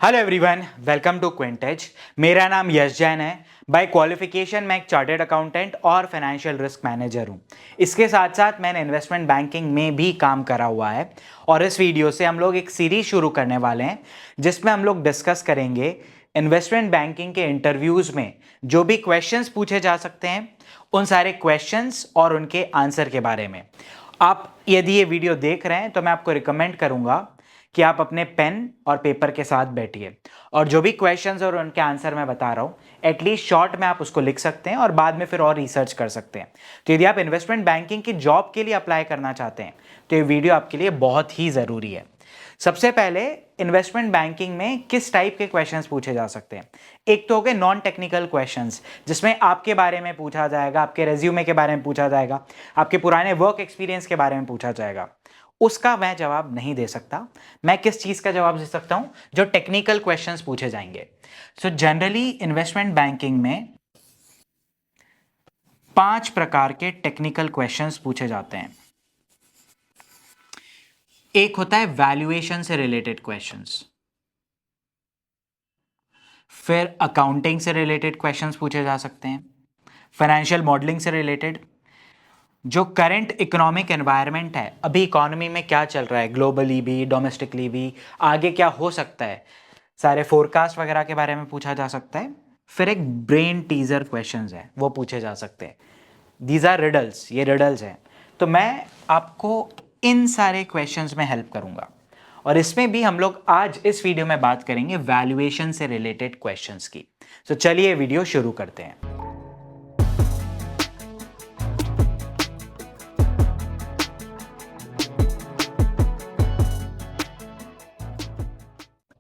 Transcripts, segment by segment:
Hello everyone, welcome to Quintage. मेरा नाम यश जैन है। बाय क्वालिफिकेशन मैं एक चार्टर्ड अकाउंटेंट और फाइनेंशियल रिस्क मैनेजर हूँ। इसके साथ साथ मैंने इन्वेस्टमेंट बैंकिंग में भी काम करा हुआ है और इस वीडियो से हम लोग एक सीरीज शुरू करने वाले हैं जिसमें हम लोग डिस्कस करेंगे इन्वेस्टमेंट बैंकिंग के इंटरव्यूज़ में जो भी क्वेश्चंस पूछे जा सकते हैं उन सारे क्वेश्चंस और उनके आंसर के बारे में। आप यदि ये वीडियो देख रहे हैं तो मैं आपको रिकमेंड करूंगा कि आप अपने पेन और पेपर के साथ बैठिए और जो भी क्वेश्चंस और उनके आंसर मैं बता रहा हूँ एटलीस्ट शॉर्ट में आप उसको लिख सकते हैं और बाद में फिर और रिसर्च कर सकते हैं। तो यदि आप इन्वेस्टमेंट बैंकिंग की जॉब के लिए अप्लाई करना चाहते हैं तो ये वीडियो आपके लिए बहुत ही ज़रूरी है। सबसे पहले इन्वेस्टमेंट बैंकिंग में किस टाइप के क्वेश्चंस पूछे जा सकते हैं। एक तो हो गए नॉन टेक्निकल क्वेश्चंस जिसमें आपके बारे में पूछा जाएगा, आपके रेज्यूमे के बारे में पूछा जाएगा, आपके पुराने वर्क एक्सपीरियंस के बारे में पूछा जाएगा। उसका मैं जवाब नहीं दे सकता। मैं किस चीज का जवाब दे सकता हूं? जो टेक्निकल क्वेश्चंस पूछे जाएंगे। सो जनरली इन्वेस्टमेंट बैंकिंग में 5 प्रकार के टेक्निकल क्वेश्चंस पूछे जाते हैं। एक होता है वैल्यूएशन से रिलेटेड क्वेश्चंस, फिर अकाउंटिंग से रिलेटेड क्वेश्चंस पूछे जा सकते हैं, फाइनेंशियल मॉडलिंग से रिलेटेड, जो करंट इकोनॉमिक एनवायरनमेंट है, अभी इकोनॉमी में क्या चल रहा है, ग्लोबली भी डोमेस्टिकली भी, आगे क्या हो सकता है, सारे फोरकास्ट वगैरह के बारे में पूछा जा सकता है। फिर एक ब्रेन टीजर क्वेश्चंस है वो पूछे जा सकते हैं। दीज आर रिडल्स, ये रिडल्स हैं। तो मैं आपको इन सारे क्वेश्चंस में हेल्प करूंगा और इसमें भी हम लोग आज इस वीडियो में बात करेंगे वैल्यूएशन से रिलेटेड क्वेश्चंस की। तो चलिए वीडियो शुरू करते हैं।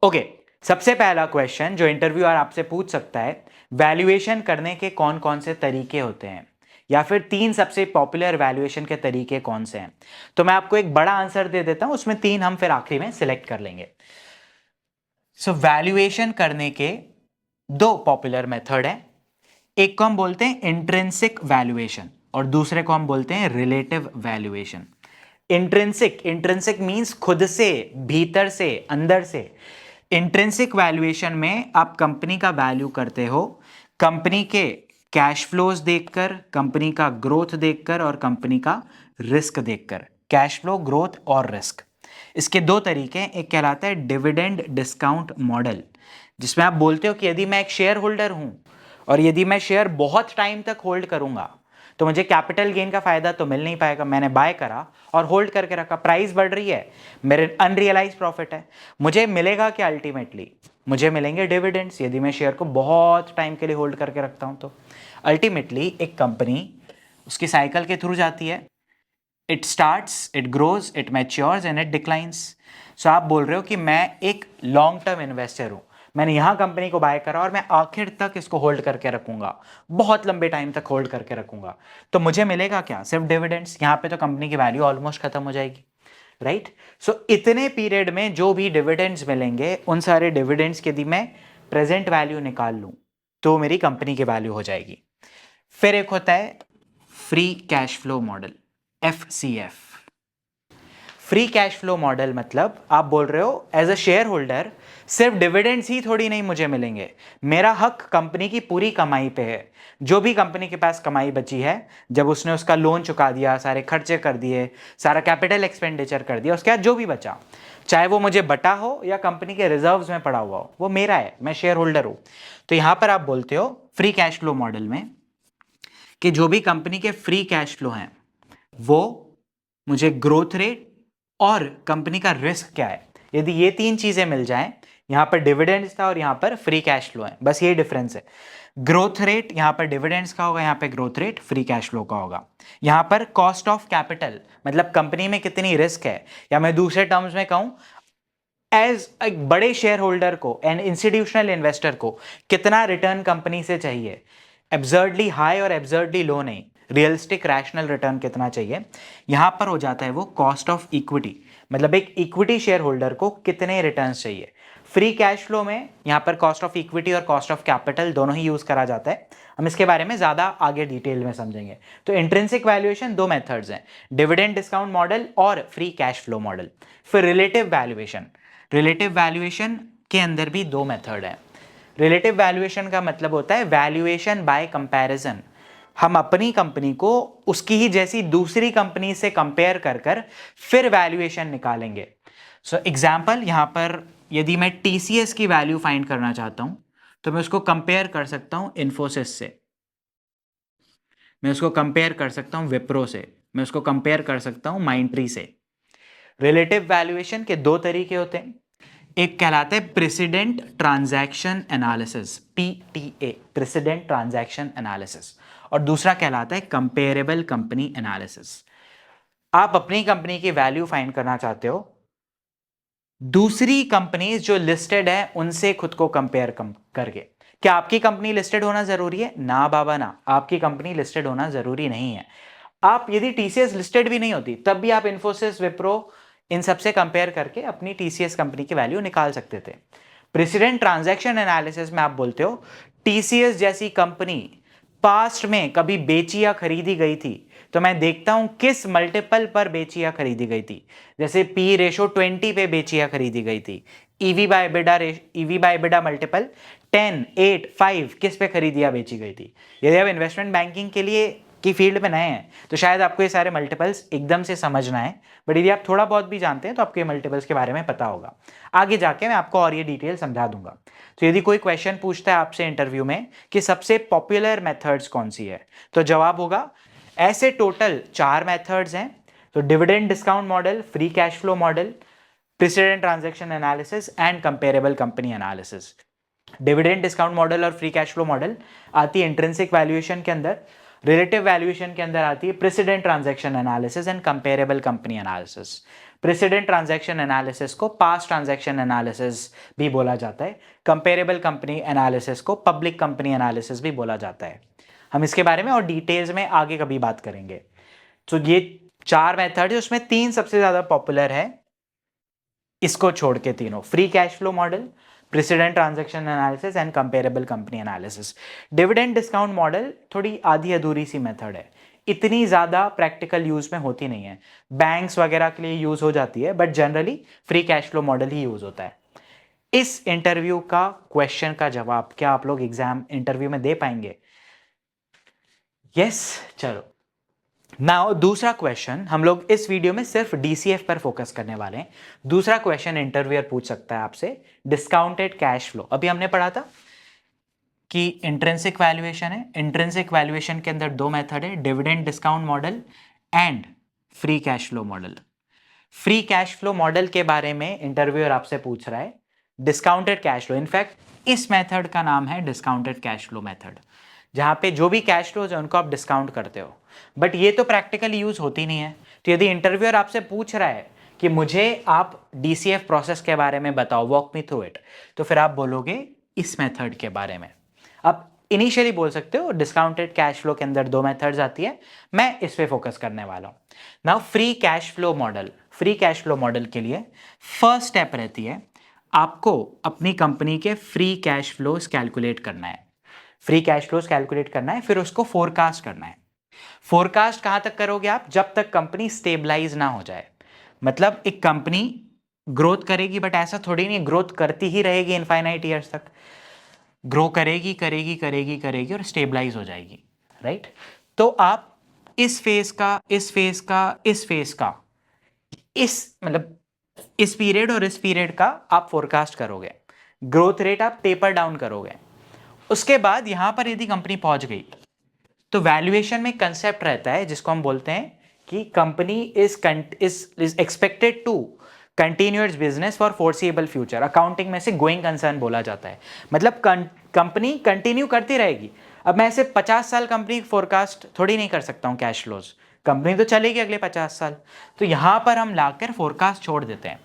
ओके, सबसे पहला क्वेश्चन जो इंटरव्यूअर आपसे पूछ सकता है, वैल्यूएशन करने के कौन कौन से तरीके होते हैं या फिर 3 सबसे पॉपुलर वैल्यूएशन के तरीके कौन से हैं। तो मैं आपको एक बड़ा आंसर दे देता हूं, उसमें 3 हम फिर आखिरी में सिलेक्ट कर लेंगे। सो वैल्यूएशन करने के 2 पॉपुलर मेथड हैं। एक को हम बोलते हैं इंट्रिंसिक वैल्यूएशन और दूसरे को हम बोलते हैं relative valuation. Intrinsic, intrinsic means खुद से, भीतर से, अंदर से। इंट्रिंसिक वैल्यूएशन में आप कंपनी का वैल्यू करते हो कंपनी के कैश फ्लोज देखकर, कंपनी का ग्रोथ देखकर और कंपनी का रिस्क देखकर। कैश फ्लो, ग्रोथ और रिस्क, इसके 2 तरीके हैं। एक कहलाता है डिविडेंड डिस्काउंट मॉडल, जिसमें आप बोलते हो कि यदि मैं एक शेयर होल्डर हूं और यदि मैं शेयर बहुत टाइम तक होल्ड करूंगा तो मुझे कैपिटल गेन का फायदा तो मिल नहीं पाएगा। मैंने बाय करा और होल्ड करके रखा, प्राइस बढ़ रही है, मेरे अनरियलाइज प्रॉफिट है, मुझे मिलेगा क्या? अल्टीमेटली मुझे मिलेंगे डिविडेंड्स यदि मैं शेयर को बहुत टाइम के लिए होल्ड करके रखता हूं। तो अल्टीमेटली एक कंपनी उसकी साइकिल के थ्रू जाती है। It starts, it grows, it matures and it declines. So आप बोल रहे हो कि मैं एक लॉन्ग टर्म इन्वेस्टर हूं, मैंने यहां कंपनी को बाय करा और मैं आखिर तक इसको होल्ड करके रखूंगा, बहुत लंबे टाइम तक होल्ड करके रखूंगा, तो मुझे मिलेगा क्या? सिर्फ डिविडेंड्स। यहां पे तो कंपनी की वैल्यू ऑलमोस्ट खत्म हो जाएगी, राइट? सो इतने पीरियड में जो भी डिविडेंड्स मिलेंगे उन सारे डिविडेंड्स की यदि मैं प्रेजेंट वैल्यू निकाल लूं तो मेरी कंपनी की वैल्यू हो जाएगी। फिर एक होता है free cash flow model, FCF। Free cash flow model मतलब आप बोल रहे हो एज अ शेयर होल्डर सिर्फ डिविडेंड्स ही थोड़ी नहीं मुझे मिलेंगे, मेरा हक कंपनी की पूरी कमाई पे है। जो भी कंपनी के पास कमाई बची है, जब उसने उसका लोन चुका दिया, सारे खर्चे कर दिए, सारा कैपिटल एक्सपेंडिचर कर दिया, उसके बाद जो भी बचा, चाहे वो मुझे बटा हो या कंपनी के रिजर्व्स में पड़ा हुआ हो, वो मेरा है, मैं शेयर होल्डर हूं। तो यहां पर आप बोलते हो फ्री कैश फ्लो मॉडल में कि जो भी कंपनी के फ्री कैश फ्लो हैं वो मुझे ग्रोथ रेट और कंपनी का रिस्क क्या है, यदि ये 3 चीजें मिल जाएं, यहां पर डिविडेंड्स था और यहां पर फ्री कैश फ्लो है, बस ये डिफरेंस है। ग्रोथ रेट यहां पर डिविडेंड्स का होगा, यहां पे growth rate free cash flow का होगा। यहां पर कॉस्ट ऑफ कैपिटल मतलब कंपनी में कितनी रिस्क है, या मैं दूसरे टर्म्स में कहूं एज एक बड़े शेयर होल्डर को एंड इंस्टीट्यूशनल इन्वेस्टर को कितना रिटर्न कंपनी से चाहिए, एब्सर्डली हाई और एब्सर्डली लो नहीं, रियलिस्टिक रैशनल रिटर्न कितना चाहिए। यहां पर हो जाता है वो कॉस्ट ऑफ इक्विटी, मतलब एक इक्विटी शेयर होल्डर को कितने रिटर्न्स चाहिए। फ्री कैश फ्लो में यहां पर कॉस्ट ऑफ इक्विटी और कॉस्ट ऑफ कैपिटल दोनों ही यूज करा जाता है। हम इसके बारे में ज्यादा आगे डिटेल में समझेंगे। तो इंट्रिंसिक वैल्यूएशन 2 मेथड्स हैं, डिविडेंड डिस्काउंट मॉडल और फ्री कैश फ्लो मॉडल। फिर रिलेटिव वैल्यूएशन, रिलेटिव वैल्यूएशन के अंदर भी दो मेथड है। रिलेटिव वैल्यूएशन का मतलब होता है वैल्यूएशन बाय कंपैरिजन, हम अपनी कंपनी को उसकी ही जैसी दूसरी कंपनी से कंपेयर कर कर फिर वैल्यूएशन निकालेंगे। सो एग्जाम्पल, यहां पर यदि मैं टीसीएस की वैल्यू फाइंड करना चाहता हूं तो मैं उसको कंपेयर कर सकता हूं इन्फोसिस से, मैं उसको कंपेयर कर सकता हूं विप्रो से, मैं उसको कंपेयर कर सकता हूं माइंडट्री से। रिलेटिव वैल्यूएशन के दो तरीके होते हैं, एक कहलाता है president transaction analysis, PTA, president transaction analysis, और दूसरा कहलाता है कंपेरेबल कंपनी एनालिसिस। आप अपनी कंपनी की वैल्यू फाइंड करना चाहते हो, दूसरी कंपनीज जो लिस्टेड है उनसे खुद को कंपेयर करके। क्या आपकी कंपनी लिस्टेड होना जरूरी है? ना बाबा ना, आपकी कंपनी लिस्टेड होना जरूरी नहीं है। आप यदि टीसीएस लिस्टेड भी नहीं होती तब भी आप इन्फोसिस, विप्रो, इन सबसे कंपेयर करके अपनी टीसीएस कंपनी की वैल्यू निकाल सकते थे। प्रेसिडेंट ट्रांजैक्शन एनालिसिस में आप बोलते हो टीसीएस जैसी कंपनी पास्ट में कभी बेची या खरीदी गई थी, तो मैं देखता हूं किस मल्टीपल पर बेची या खरीदी गई थी। जैसे पी रेशो 20 पे बेची या खरीदी गई थी, ईवी बाय बिडा मल्टीपल 10, 8, 5 किस पे खरीदी या बेची गई थी। यदि आप इन्वेस्टमेंट बैंकिंग के लिए की फील्ड में नए हैं तो शायद आपको ये सारे मल्टीपल्स एकदम से समझना है, बट यदि आप थोड़ा बहुत भी जानते हैं तो आपको ये मल्टीपल्स के बारे में पता होगा। आगे जाके मैं आपको और ये डिटेल समझा दूंगा। तो यदि कोई क्वेश्चन पूछता है आपसे इंटरव्यू में कि सबसे पॉपुलर मेथड्स कौन सी है, तो जवाब होगा ऐसे टोटल 4 मेथड्स हैं। तो dividend discount model, free cash flow model, president transaction analysis and comparable company analysis. Dividend discount model और फ्री कैश फ्लो मॉडल आती है इंट्रिंसिक वैल्यूएशन के अंदर, रिलेटिव वैल्यूएशन के अंदर आती है president transaction analysis and comparable company analysis. President transaction analysis को पास्ट ट्रांजैक्शन एनालिसिस भी बोला जाता है, कंपेरेबल कंपनी एनालिसिस को पब्लिक कंपनी एनालिसिस भी बोला जाता है। हम इसके बारे में और डिटेल्स में आगे कभी बात करेंगे। तो ये 4 मेथड है, उसमें 3 सबसे ज्यादा पॉपुलर है, इसको छोड़ के तीनों, free cash flow model, president transaction analysis and comparable company analysis. Dividend discount model थोड़ी आधी अधूरी सी मेथड है, इतनी ज्यादा प्रैक्टिकल यूज में होती नहीं है, बैंक्स वगैरह के लिए यूज हो जाती है, but generally free cash flow model he use होता है। इस इंटरव्यू का क्वेश्चन का जवाब क्या आप लोग एग्जाम इंटरव्यू में दे पाएंगे? यस, चलो नाउ दूसरा क्वेश्चन, हम लोग इस वीडियो में सिर्फ डीसीएफ पर फोकस करने वाले हैं। दूसरा क्वेश्चन इंटरव्यूअर पूछ सकता है आपसे, डिस्काउंटेड कैश फ्लो। अभी हमने पढ़ा था कि इंट्रिंसिक वैल्यूएशन है, इंट्रिंसिक वैल्यूएशन के अंदर दो मेथड है, dividend discount model and free cash flow model. Free cash flow model के बारे में इंटरव्यूअर आपसे पूछ रहा है डिस्काउंटेड कैश फ्लो। इनफैक्ट इस मेथड का नाम है डिस्काउंटेड कैश फ्लो मेथड, जहां पे जो भी कैश फ्लोज है उनको आप डिस्काउंट करते हो, बट ये तो प्रैक्टिकली यूज होती नहीं है। तो यदि इंटरव्यूअर आपसे पूछ रहा है कि मुझे आप डीसीएफ प्रोसेस के बारे में बताओ, वॉक मी थ्रू इट, तो फिर आप बोलोगे इस मेथड के बारे में। आप इनिशियली बोल सकते हो डिस्काउंटेड कैश फ्लो के अंदर दो मेथड्स आती है, मैं इस पे फोकस करने वाला हूं। Now free cash flow model, free cash flow model के लिए फर्स्ट स्टेप रहती है आपको अपनी कंपनी के फ्री कैश फ्लोज कैलकुलेट करना है। फ्री कैश फ्लोज कैलकुलेट करना है, फिर उसको फोरकास्ट करना है। फोरकास्ट कहां तक करोगे आप? जब तक कंपनी स्टेबलाइज ना हो जाए। मतलब एक कंपनी ग्रोथ करेगी, बट ऐसा थोड़ी नहीं ग्रोथ करती ही रहेगी इनफाइनाइट ईयर्स तक, ग्रो करेगी करेगी करेगी करेगी और स्टेबलाइज हो जाएगी, राइट? तो आप इस फेज का, इस फेज का, इस फेज का, इस मतलब इस पीरियड और इस पीरियड का आप फोरकास्ट करोगे, ग्रोथ रेट आप टेपर डाउन करोगे। उसके बाद यहां पर यदि कंपनी पहुंच गई तो वैल्यूएशन में कंसेप्ट रहता है जिसको हम बोलते हैं कि company is expected to continue its business for foreseeable future. Accounting में से गोइंग कंसर्न बोला जाता है, मतलब कंपनी कंटिन्यू करती रहेगी। अब मैं ऐसे 50 साल कंपनी फोरकास्ट थोड़ी नहीं कर सकता हूं कैश फ्लोज, कंपनी तो चलेगी अगले 50 साल। तो यहां पर हम लाकर फोरकास्ट छोड़ देते हैं।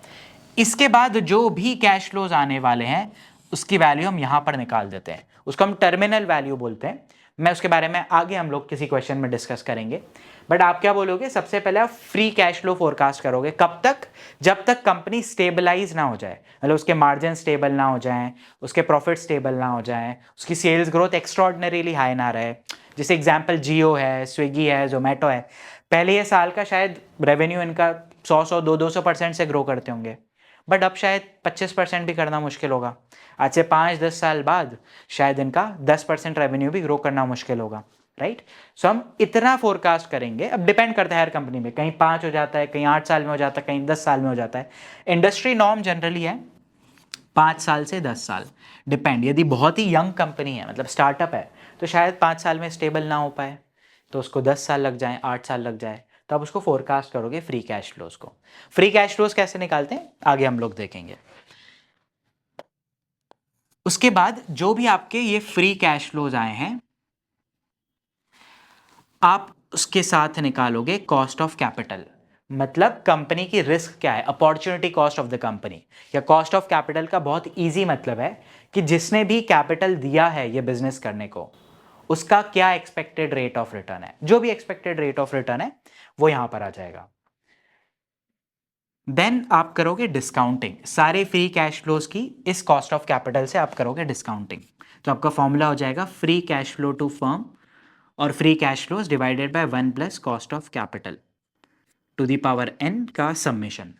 इसके बाद जो भी कैश फ्लोज आने वाले हैं उसकी वैल्यू हम यहां पर निकाल देते हैं, उसको हम टर्मिनल वैल्यू बोलते हैं। मैं उसके बारे में आगे हम लोग किसी क्वेश्चन में डिस्कस करेंगे। बट आप क्या बोलोगे? सबसे पहले आप फ्री कैश फ्लो फोरकास्ट करोगे। कब तक? जब तक कंपनी स्टेबलाइज ना हो जाए, मतलब उसके मार्जिन स्टेबल ना हो जाएं, उसके प्रॉफिट स्टेबल ना हो जाएं, उसकी सेल्स ग्रोथ एक्स्ट्रॉर्डिनरीली हाई ना रहे। जैसे एग्जांपल जियो है, स्विगी है, जोमेटो है, पहले ये साल का शायद रेवेन्यू इनका 100 200% से ग्रो करते होंगे, बट अब शायद 25% भी करना मुश्किल होगा। आज से 5-10 साल बाद शायद इनका 10% रेवेन्यू भी ग्रो करना मुश्किल होगा, राइट। सो हम इतना फोरकास्ट करेंगे। अब डिपेंड करता है हर कंपनी में, कहीं 5 हो जाता है, कहीं 8 साल में हो जाता है, कहीं 10 साल में हो जाता है। इंडस्ट्री नॉर्म जनरली है 5 साल से 10 साल, डिपेंड। यदि बहुत ही यंग कंपनी है, मतलब स्टार्टअप है, तो शायद 5 साल में स्टेबल ना हो पाए, तो उसको 10 साल लग जाए, 8 साल लग जाए, तो आप उसको फोरकास्ट करोगे फ्री कैश फ्लोज को। फ्री कैश फ्लोज कैसे निकालते हैं आगे हम लोग देखेंगे। उसके बाद जो भी आपके ये फ्री कैश फ्लोज आए हैं, आप उसके साथ निकालोगे कॉस्ट ऑफ कैपिटल। मतलब कंपनी की रिस्क क्या है, opportunity cost of the company, या कॉस्ट ऑफ कैपिटल का बहुत इजी मतलब है कि जिसने भी कैपिटल दिया है ये बिजनेस करने को, उसका क्या एक्सपेक्टेड रेट ऑफ रिटर्न है। जो भी एक्सपेक्टेड रेट ऑफ रिटर्न है वो यहां पर आ जाएगा। देन आप करोगे डिस्काउंटिंग सारे फ्री कैश फ्लोज की, इस कॉस्ट ऑफ कैपिटल से आप करोगे डिस्काउंटिंग। तो आपका फॉर्मूला हो जाएगा free cash flow to firm और free cash flows divided by 1 plus cost of capital to the power n का समेशन।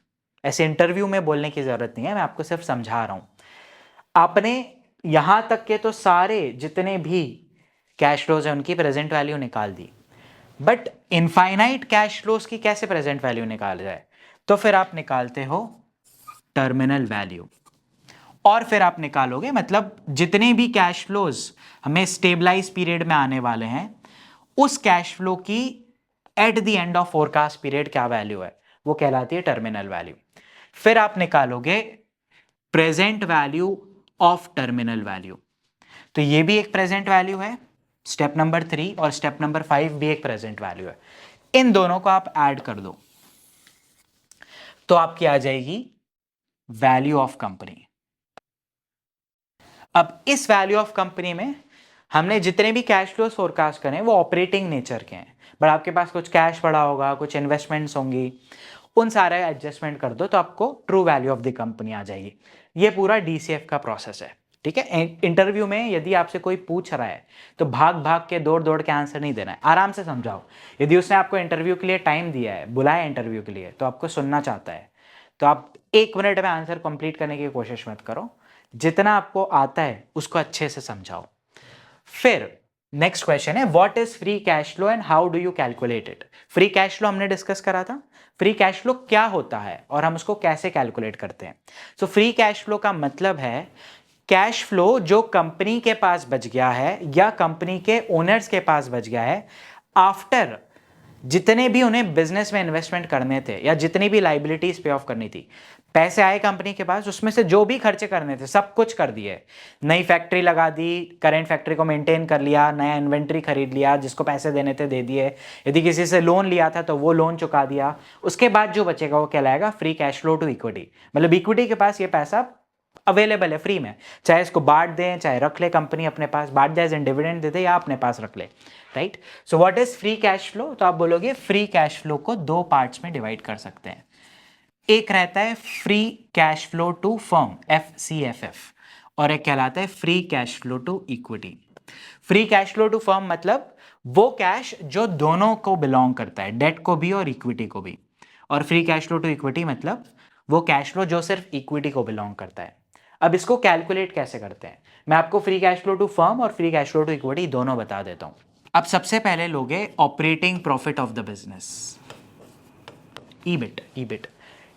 ऐसे इंटरव्यू में बोलने की जरूरत नहीं है, मैं आपको सिर्फ समझा रहा हूं। आपने यहां तक के तो सारे जितने भी कैश फ्लोज है उनकी प्रेजेंट वैल्यू निकाल दी, बट इनफाइनाइट कैश फ्लोज की कैसे प्रेजेंट वैल्यू निकाल जाए, तो फिर आप निकालते हो टर्मिनल वैल्यू। और फिर आप निकालोगे, मतलब जितने भी कैश फ्लोज हमें स्टेबलाइज पीरियड में आने वाले हैं, उस कैश फ्लो की at the end of forecast period क्या वैल्यू है, वो कहलाती है टर्मिनल वैल्यू। फिर आप निकालोगे present value of terminal value. तो ये भी एक प्रेजेंट वैल्यू है, स्टेप नंबर 3, और स्टेप नंबर 5 भी एक प्रेजेंट वैल्यू है। इन दोनों को आप ऐड कर दो तो आपकी आ जाएगी वैल्यू ऑफ कंपनी। अब इस वैल्यू ऑफ कंपनी में हमने जितने भी कैश फ्लोज फोरकास्ट करें वो ऑपरेटिंग नेचर के हैं, बट आपके पास कुछ कैश पड़ा होगा, कुछ इन्वेस्टमेंट्स होंगी, उन सारे एडजस्टमेंट कर दो तो आपको true value of the company आ जाएगी। ये पूरा डीसीएफ का प्रोसेस है, ठीक है। इंटरव्यू में यदि आपसे कोई पूछ रहा है तो भाग भाग के दौड़ दौड़ के आंसर नहीं देना है, आराम से समझाओ। यदि उसने आपको इंटरव्यू के लिए टाइम दिया है, बुलाया इंटरव्यू के लिए, तो आपको सुनना चाहता है, तो आप 1 मिनट में आंसर कंप्लीट करने की कोशिश मत करो, जितना आपको आता है उसको अच्छे से समझाओ। फिर नेक्स्ट क्वेश्चन है what is free cash flow and how do you calculate it. Free cash flow हमने डिस्कस करा था, फ्री कैश फ्लो क्या होता है और हम उसको कैसे कैलकुलेट करते हैं। सो फ्री कैश फ्लो का मतलब है कैश फ्लो जो कंपनी के पास बच गया है या कंपनी के ओनर्स के पास बच गया है आफ्टर जितने भी उन्हें बिजनेस में इन्वेस्टमेंट करने थे या जितनी भी लाइबिलिटीज पे ऑफ करनी थी। पैसे आए कंपनी के पास, उसमें से जो भी खर्चे करने थे सब कुछ कर दिए। नई फैक्ट्री लगा दी, करेंट फैक्ट्री को मेंटेन कर लिया, नया इन्वेंट्री खरीद लिया, जिसको पैसे देने थे दे दिए, यदि किसी से लोन लिया था तो वो लोन चुका दिया। उसके बाद जो बचेगा वो कहलाएगा free cash flow to equity. मतलब इक्विटी के पास ये पैसा अवेलेबल है फ्री में, चाहे इसको बांट दें, चाहे रख ले कंपनी अपने पास, बांट दे एज एन डिविडेंड दे दे या अपने पास रख ले, right. So what is free cash flow, तो आप बोलोगे फ्री कैश फ्लो को 2 पार्ट्स में डिवाइड कर सकते हैं। एक रहता है free cash flow to firm FCFF, और एक कहलाता है free cash flow to equity. Free cash flow to firm मतलब वो कैश जो दोनों को बिलोंग करता है, डेट को भी और इक्विटी को भी। और free cash flow to equity मतलब वो कैश फ्लो जो सिर्फ इक्विटी को बिलोंग करता है। अब इसको कैलकुलेट कैसे करते हैं, मैं आपको free cash flow to firm और free cash flow to equity दोनों बता देता हूं। अब सबसे पहले लोगे operating profit of the business, EBIT.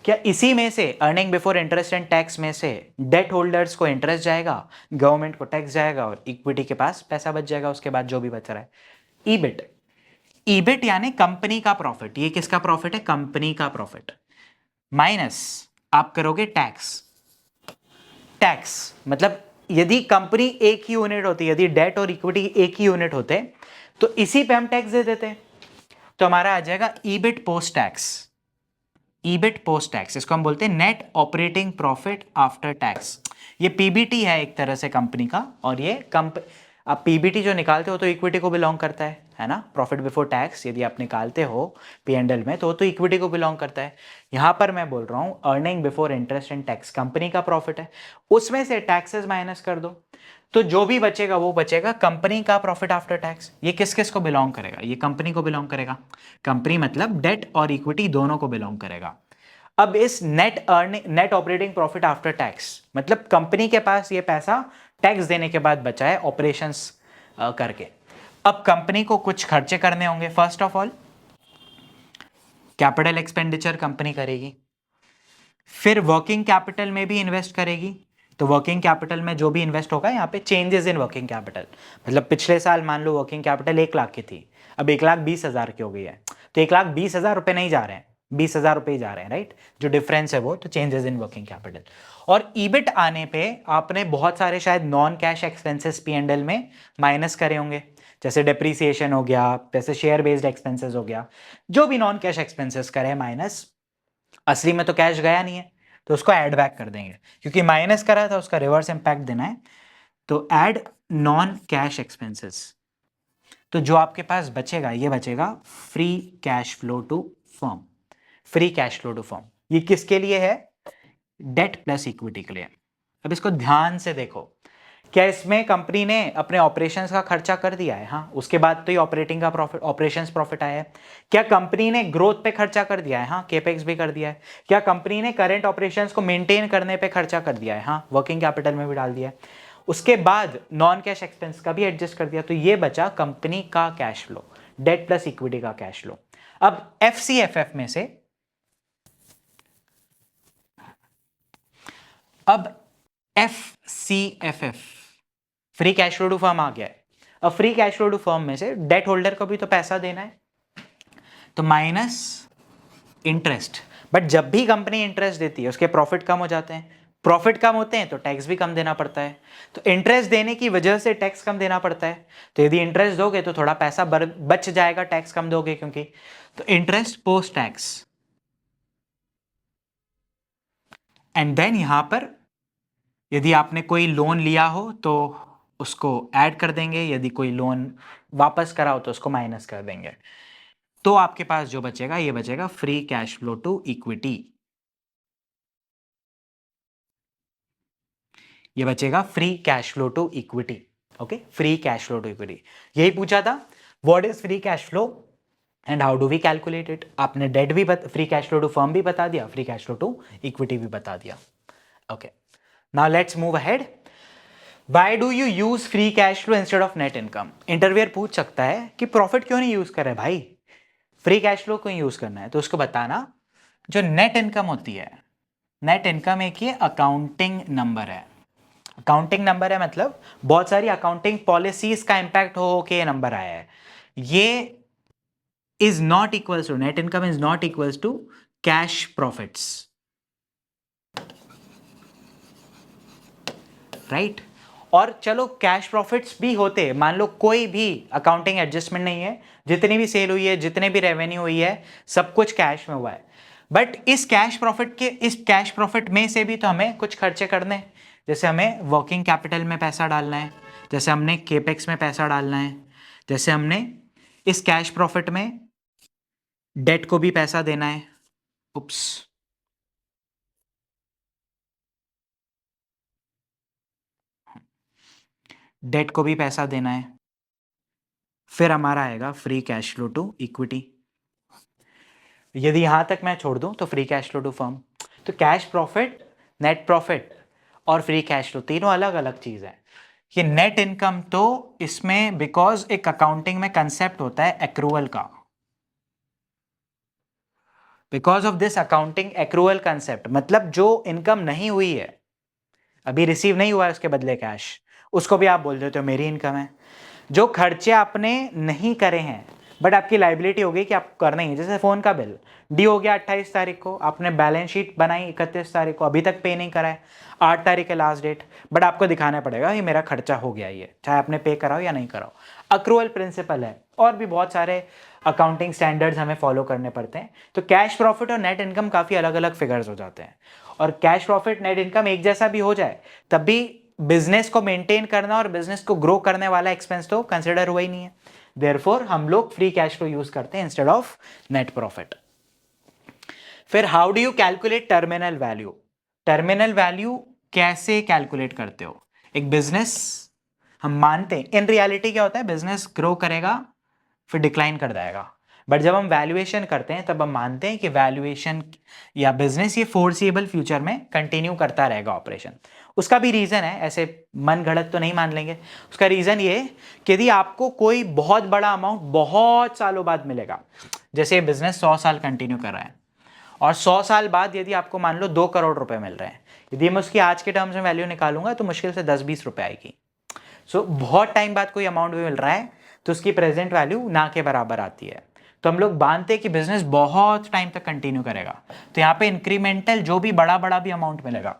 क्या इसी में से earning before interest and tax में से डेट होल्डर्स को इंटरेस्ट जाएगा, गवर्नमेंट को टैक्स जाएगा और इक्विटी के पास पैसा बच जाएगा उसके बाद जो भी बच रहा है। ईबिट यानी कंपनी का प्रॉफिट। ये किसका प्रॉफिट है, कंपनी का प्रॉफिट, माइनस आप करोगे टैक्स। टैक्स मतलब यदि कंपनी एक ही यूनिट होती, यदि डेट और इक्विटी एक ही यूनिट होते तो इसी पे हम टैक्स दे देते, तो हमारा आ जाएगा EBIT post tax. EBIT post tax, इसको हम बोलते हैं net operating profit after tax. ये पीबीटी है एक तरह से कंपनी का, और ये आप पीबीटी जो निकालते हो तो इक्विटी को बिलोंग करता है ना। प्रॉफिट बिफोर टैक्स यदि आप निकालते हो P&L में तो इक्विटी को बिलोंग करता है। यहां पर मैं बोल रहा हूं earning before interest and tax company का प्रॉफिट है, उसमें से टैक्सेस माइनस कर दो तो जो भी बचेगा वो बचेगा कंपनी का प्रॉफिट आफ्टर टैक्स। ये किस किस को बिलोंग करेगा, ये कंपनी को बिलोंग करेगा। कंपनी मतलब डेट और इक्विटी दोनों को बिलोंग करेगा। अब इस net operating profit after tax मतलब कंपनी के पास ये पैसा टैक्स देने के बाद बचा है ऑपरेशंस करके। अब कंपनी को कुछ खर्चे करने होंगे। First of all capital expenditure company करेगी, फिर वर्किंग कैपिटल में भी इन्वेस्ट करेगी। तो वर्किंग कैपिटल में जो भी इन्वेस्ट होगा, यहाँ पे चेंजेस इन वर्किंग कैपिटल, मतलब पिछले साल मान लो वर्किंग कैपिटल 1 लाख की थी, अब 1,20,000 की हो गई है, तो 1,20,000 रुपये नहीं जा रहे हैं, 20,000 रुपये ही जा रहे हैं, राइट। जो डिफरेंस है वो तो चेंजेस इन वर्किंग कैपिटल। और ईबिट आने पे आपने बहुत सारे शायद नॉन कैश एक्सपेंसेस P&L में माइनस करे होंगे, जैसे डिप्रीसिएशन हो गया, जैसे शेयर बेस्ड एक्सपेंसेस हो गया, जो भी नॉन कैश एक्सपेंसेस करे माइनस, असली में तो कैश गया नहीं है तो उसको ऐड बैक कर देंगे, क्योंकि माइनस करा था उसका रिवर्स इंपैक्ट देना है, तो ऐड नॉन कैश एक्सपेंसेस। तो जो आपके पास बचेगा ये बचेगा free cash flow to firm. Free cash flow to firm ये किसके लिए है? डेट प्लस इक्विटी के लिए। अब इसको ध्यान से देखो, क्या इसमें कंपनी ने अपने ऑपरेशंस का खर्चा कर दिया है? हाँ, उसके बाद तो ये ऑपरेटिंग का प्रॉफिट, ऑपरेशंस प्रॉफिट आया है। क्या कंपनी ने ग्रोथ पे खर्चा कर दिया है? हाँ, केपेक्स भी कर दिया है। क्या कंपनी ने करंट ऑपरेशंस को मेंटेन करने पे खर्चा कर दिया है? हाँ, वर्किंग कैपिटल में भी डाल दिया है। उसके बाद नॉन कैश एक्सपेंस का भी एडजस्ट कर दिया, तो ये बचा कंपनी का cash flow, debt plus equity का कैश फ्लो। अब FCFF में से अब FCFF free cash flow to firm आ गया है। अब free cash flow to firm में से डेट होल्डर को भी तो पैसा देना है, तो माइनस इंटरेस्ट। बट जब भी कंपनी इंटरेस्ट देती है उसके प्रॉफिट कम हो जाते हैं, प्रॉफिट कम होते हैं तो टैक्स भी कम देना पड़ता है, तो इंटरेस्ट देने की वजह से टैक्स कम देना पड़ता है। तो यदि इंटरेस्ट दोगे तो थोड़ा पैसा बच जाएगा, टैक्स कम दोगे क्योंकि, तो interest post tax. And then यहां पर यदि आपने कोई लोन लिया हो तो उसको ऐड कर देंगे, यदि कोई लोन वापस करा हो तो उसको माइनस कर देंगे। तो आपके पास जो बचेगा ये बचेगा free cash flow to equity. ये बचेगा free cash flow to equity. Okay, free cash flow to equity यही पूछा था, what is free cash flow and how do we calculate it. आपने डेट भी free cash flow to firm भी बता दिया, free cash flow to equity भी बता दिया। Okay, now let's move ahead. Why do you use free cash flow instead of net income? Interviewer पूछ सकता है कि प्रॉफिट क्यों नहीं यूज कर रहे भाई, फ्री कैश फ्लो क्यों यूज करना है? तो उसको बताना, जो नेट इनकम होती है, नेट इनकम एक ये अकाउंटिंग नंबर है। अकाउंटिंग नंबर है मतलब बहुत सारी अकाउंटिंग पॉलिसीज का इंपैक्ट हो के ये नंबर आया है। ये is not equals to, net income is not equals to cash profits, right. और चलो कैश प्रॉफिट्स भी होते, मान लो कोई भी अकाउंटिंग एडजस्टमेंट नहीं है, जितनी भी सेल हुई है, जितने भी रेवेन्यू हुई है, सब कुछ कैश में हुआ है, बट इस कैश प्रॉफिट में से भी तो हमें कुछ खर्चे करने हैं, जैसे हमें वर्किंग कैपिटल में पैसा डालना है, जैसे हमने केपेक्स में पैसा डालना है, जैसे हमने इस कैश प्रॉफिट में डेट को भी पैसा देना है। उप्स, डेट को भी पैसा देना है। फिर हमारा आएगा free cash flow to equity. यदि यहां तक मैं छोड़ दूं तो free cash flow to firm, तो कैश प्रॉफिट, नेट प्रॉफिट और फ्री कैश फ्लो तीनों अलग अलग चीज है। ये नेट इनकम तो इसमें बिकॉज एक अकाउंटिंग में कंसेप्ट होता है एक्रूअल का, because of this accounting accrual concept, मतलब जो इनकम नहीं हुई है, अभी रिसीव नहीं हुआ है उसके बदले कैश, उसको भी आप बोल देते हो मेरी इनकम है। जो खर्चे आपने नहीं करे हैं बट आपकी लाइबिलिटी हो गई कि आप करना ही, जैसे फोन का बिल डी हो गया 28 तारीख को, आपने बैलेंस शीट बनाई 31 तारीख को, अभी तक पे नहीं करा है, 8 तारीख है लास्ट डेट, बट आपको दिखाना पड़ेगा ये मेरा खर्चा हो गया, ये चाहे आपने पे कराओ या नहीं कराओ। अक्रूअल प्रिंसिपल है, और भी बहुत सारे अकाउंटिंग स्टैंडर्ड्स हमें फॉलो करने पड़ते हैं। तो कैश प्रॉफिट और नेट इनकम काफ़ी अलग अलग फिगर्स हो जाते हैं, और कैश प्रॉफिट नेट इनकम एक जैसा भी हो जाए तब भी बिजनेस को मेंटेन करना और बिजनेस को ग्रो करने वाला एक्सपेंस तो कंसिडर हुआ ही नहीं है। देयरफॉर हम लोग फ्री कैश फ्लो यूज करते हैं इंस्टेड ऑफ नेट प्रॉफिट। फिर how do you calculate terminal value? Terminal value कैसे कैलकुलेट करते हो? एक बिजनेस हम मानते हैं, इन रियलिटी क्या होता है, बिजनेस ग्रो करेगा फिर डिक्लाइन कर जाएगा, बट जब हम वैल्यूएशन करते हैं तब हम मानते हैं कि वैल्यूएशन या बिजनेस ये फोर्सिएबल फ्यूचर में कंटिन्यू करता रहेगा ऑपरेशन। उसका भी रीज़न है, ऐसे मन गढ़ंत तो नहीं मान लेंगे। उसका रीज़न ये कि यदि आपको कोई बहुत बड़ा अमाउंट बहुत सालों बाद मिलेगा, जैसे ये बिजनेस 100 साल कंटिन्यू कर रहा है और 100 साल बाद यदि आपको मान लो 2 करोड़ रुपए मिल रहे हैं, यदि मैं उसकी आज के टर्म्स में वैल्यू निकालूंगा तो मुश्किल से 10-20 रुपए आएगी। सो बहुत टाइम बाद कोई अमाउंट भी मिल रहा है तो उसकी प्रेजेंट वैल्यू ना के बराबर आती है। तो हम लोग मानते हैं कि बिजनेस बहुत टाइम तक कंटिन्यू करेगा, तो यहाँ पे इंक्रीमेंटल जो भी बड़ा बड़ा भी अमाउंट मिलेगा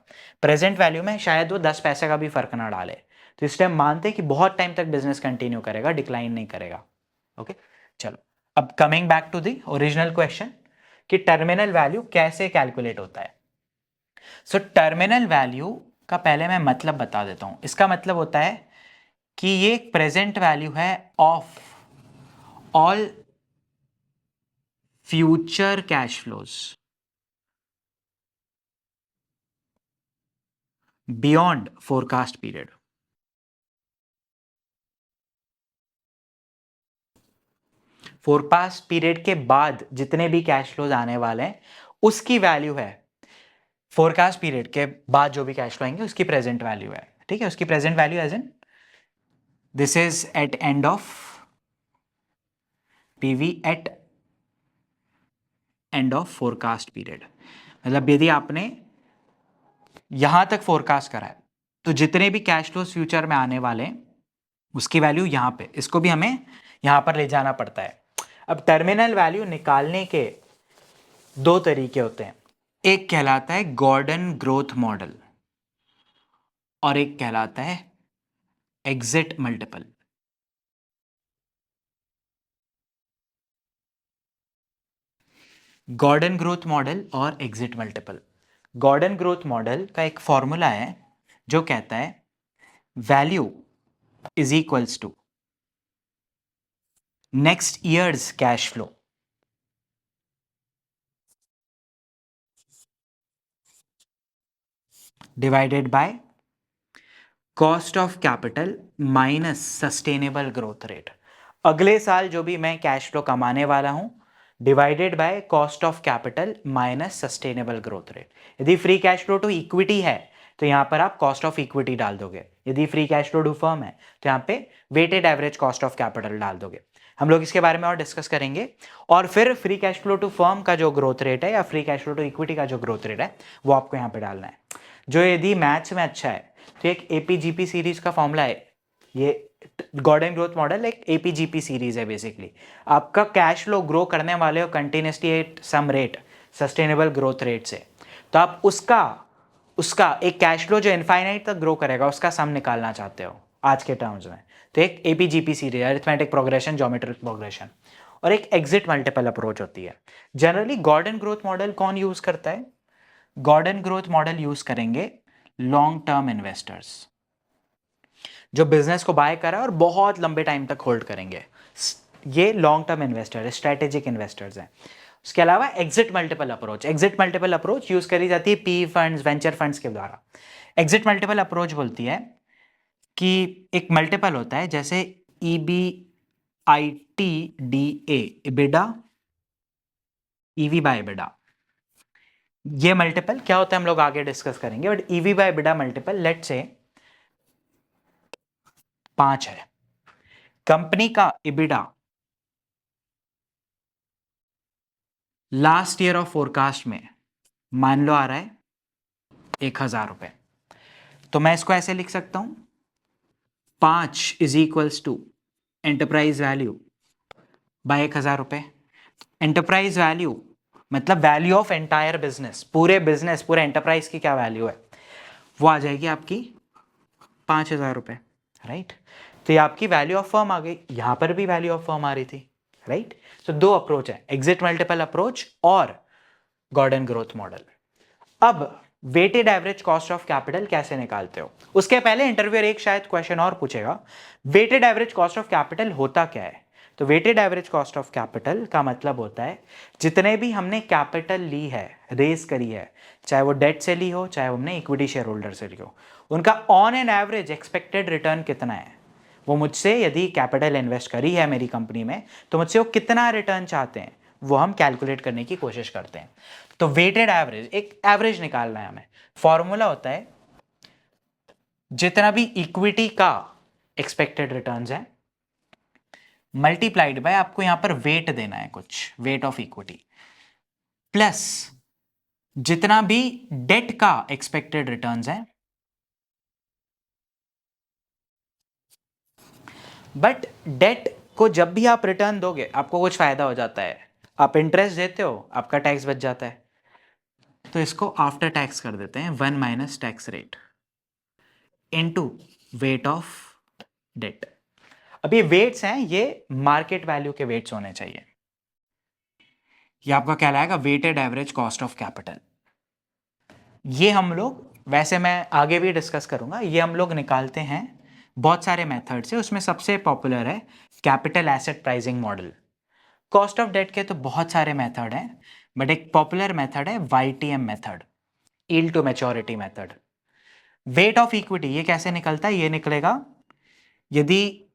प्रेजेंट वैल्यू में शायद वो 10 पैसे का भी फर्क ना डाले। तो इसलिए हम मानते हैं कि बहुत टाइम तक बिजनेस कंटिन्यू करेगा, डिक्लाइन नहीं करेगा। ओके, चलो अब coming back to the original question कि टर्मिनल वैल्यू कैसे कैलकुलेट होता है। सो टर्मिनल वैल्यू का पहले मैं मतलब बता देता हूं। इसका मतलब होता है कि ये प्रेजेंट वैल्यू है of all future cash flows beyond forecast period. Forecast period के बाद जितने भी कैश फ्लोज आने वाले हैं उसकी वैल्यू है, फोरकास्ट पीरियड के बाद जो भी कैश फ्लो आएंगे उसकी प्रेजेंट वैल्यू है। ठीक है, उसकी present value as in this is at end of PV at end of forecast period. मतलब यदि आपने यहां तक फोरकास्ट करा है तो जितने भी कैश फ्लोज फ्यूचर में आने वाले हैं उसकी वैल्यू यहां पे, इसको भी हमें यहां पर ले जाना पड़ता है। अब टर्मिनल वैल्यू निकालने के दो तरीके होते हैं, एक कहलाता है गॉर्डन ग्रोथ मॉडल और एक कहलाता है exit multiple. Gordon growth model और exit multiple. Gordon growth model का एक फॉर्मूला है जो कहता है value is equals to next years cash flow divided by cost of capital minus sustainable growth rate. अगले साल जो भी मैं कैश फ्लो कमाने वाला हूं divided by cost of capital minus sustainable growth rate. यदि free cash flow to equity है तो यहां पर आप कॉस्ट ऑफ इक्विटी डाल दोगे, यदि free cash flow to firm है तो यहां पे weighted average cost of capital डाल दोगे। हम लोग इसके बारे में और डिस्कस करेंगे। और फिर free cash flow to firm का जो ग्रोथ रेट है या free cash flow to equity का जो ग्रोथ रेट है वो आपको यहां पे डालना है। जो यदि मैथ्स में अच्छा है तो एक एपीजीपी सीरीज का फॉर्मूला है, ये गॉर्डन ग्रोथ मॉडल एक एपीजीपी सीरीज है। बेसिकली आपका कैश फ्लो ग्रो करने वाले हो continuously at some rate, sustainable growth rate से, तो आप उसका उसका एक कैश फ्लो जो इनफाइनाइट तक ग्रो करेगा उसका सम निकालना चाहते हो आज के टर्म्स में, तो एक एपीजीपी series, arithmetic progression, geometric progression, और एक एग्जिट मल्टीपल अप्रोच होती है। जनरली गॉर्डन ग्रोथ मॉडल कौन यूज करता है? गॉर्डन ग्रोथ मॉडल यूज करेंगे लॉन्ग टर्म इन्वेस्टर्स जो बिजनेस को बाय करा और बहुत लंबे टाइम तक होल्ड करेंगे। ये लॉन्ग टर्म इन्वेस्टर है, स्ट्रेटेजिक इन्वेस्टर्स हैं। उसके अलावा exit multiple approach, exit multiple approach use करी जाती है पी फंड्स, वेंचर फंड्स के द्वारा। एग्जिट मल्टीपल अप्रोच बोलती है कि एक मल्टीपल होता है जैसे E B I T D EBITDA, E V by EBITDA. ये मल्टीपल क्या होता है हम लोग आगे डिस्कस करेंगे, but E V by EBITDA multiple let से 5 है। कंपनी का EBITDA last year of forecast में मान लो आ रहा है 1,000 रुपए, तो मैं इसको ऐसे लिख सकता हूं 5 is equals to enterprise value by 1,000 रुपए। एंटरप्राइज वैल्यू मतलब वैल्यू ऑफ एंटायर बिजनेस, पूरे बिजनेस पूरे एंटरप्राइज की क्या वैल्यू है वो आ जाएगी आपकी 5,000 रुपए, राइट। तो ये आपकी वैल्यू ऑफ फर्म आ गई, यहां पर भी वैल्यू ऑफ फर्म आ रही थी, राइट। तो दो अप्रोच है, एग्जिट मल्टीपल अप्रोच और गॉर्डन ग्रोथ मॉडल। अब weighted average cost of capital कैसे निकालते हो, उसके पहले इंटरव्यूअर एक शायद क्वेश्चन और पूछेगा, weighted average cost of capital होता क्या है। तो weighted average cost of capital का मतलब होता है जितने भी हमने कैपिटल ली है, रेज करी है, चाहे वो डेट से ली हो चाहे हमने इक्विटी शेयर होल्डर से ली हो, उनका on an average expected return कितना है वो मुझसे यदि कैपिटल इन्वेस्ट करी है मेरी कंपनी में तो मुझसे वो कितना रिटर्न चाहते हैं वो हम कैलकुलेट करने की कोशिश करते हैं। तो वेटेड एवरेज, एक एवरेज निकालना है हमें। फॉर्मूला होता है जितना भी इक्विटी का एक्सपेक्टेड रिटर्न्स है मल्टीप्लाइड बाय, आपको यहां पर वेट देना है, कुछ वेट ऑफ इक्विटी, प्लस जितना भी डेट का एक्सपेक्टेड रिटर्न्स है। बट डेट को जब भी आप रिटर्न दोगे आपको कुछ फायदा हो जाता है, आप इंटरेस्ट देते हो, आपका टैक्स बच जाता है। तो इसको आफ्टर टैक्स कर देते हैं 1 minus tax rate into weight of debt. अब ये वेट्स हैं, ये मार्केट वैल्यू के वेट्स होने चाहिए। ये आपका कहलाएगा weighted average cost of capital. ये हम लोग, वैसे मैं आगे भी डिस्कस करूंगा, ये हम लोग निकालते हैं बहुत सारे मेथड से। उसमें सबसे पॉपुलर है capital asset pricing model. Cost of debt के तो बहुत सारे मेथड हैं, बट एक पॉपुलर मेथड है YTM method, yield to maturity method. Weight of equity ये कैसे निकलता है? ये निकलेगा यदि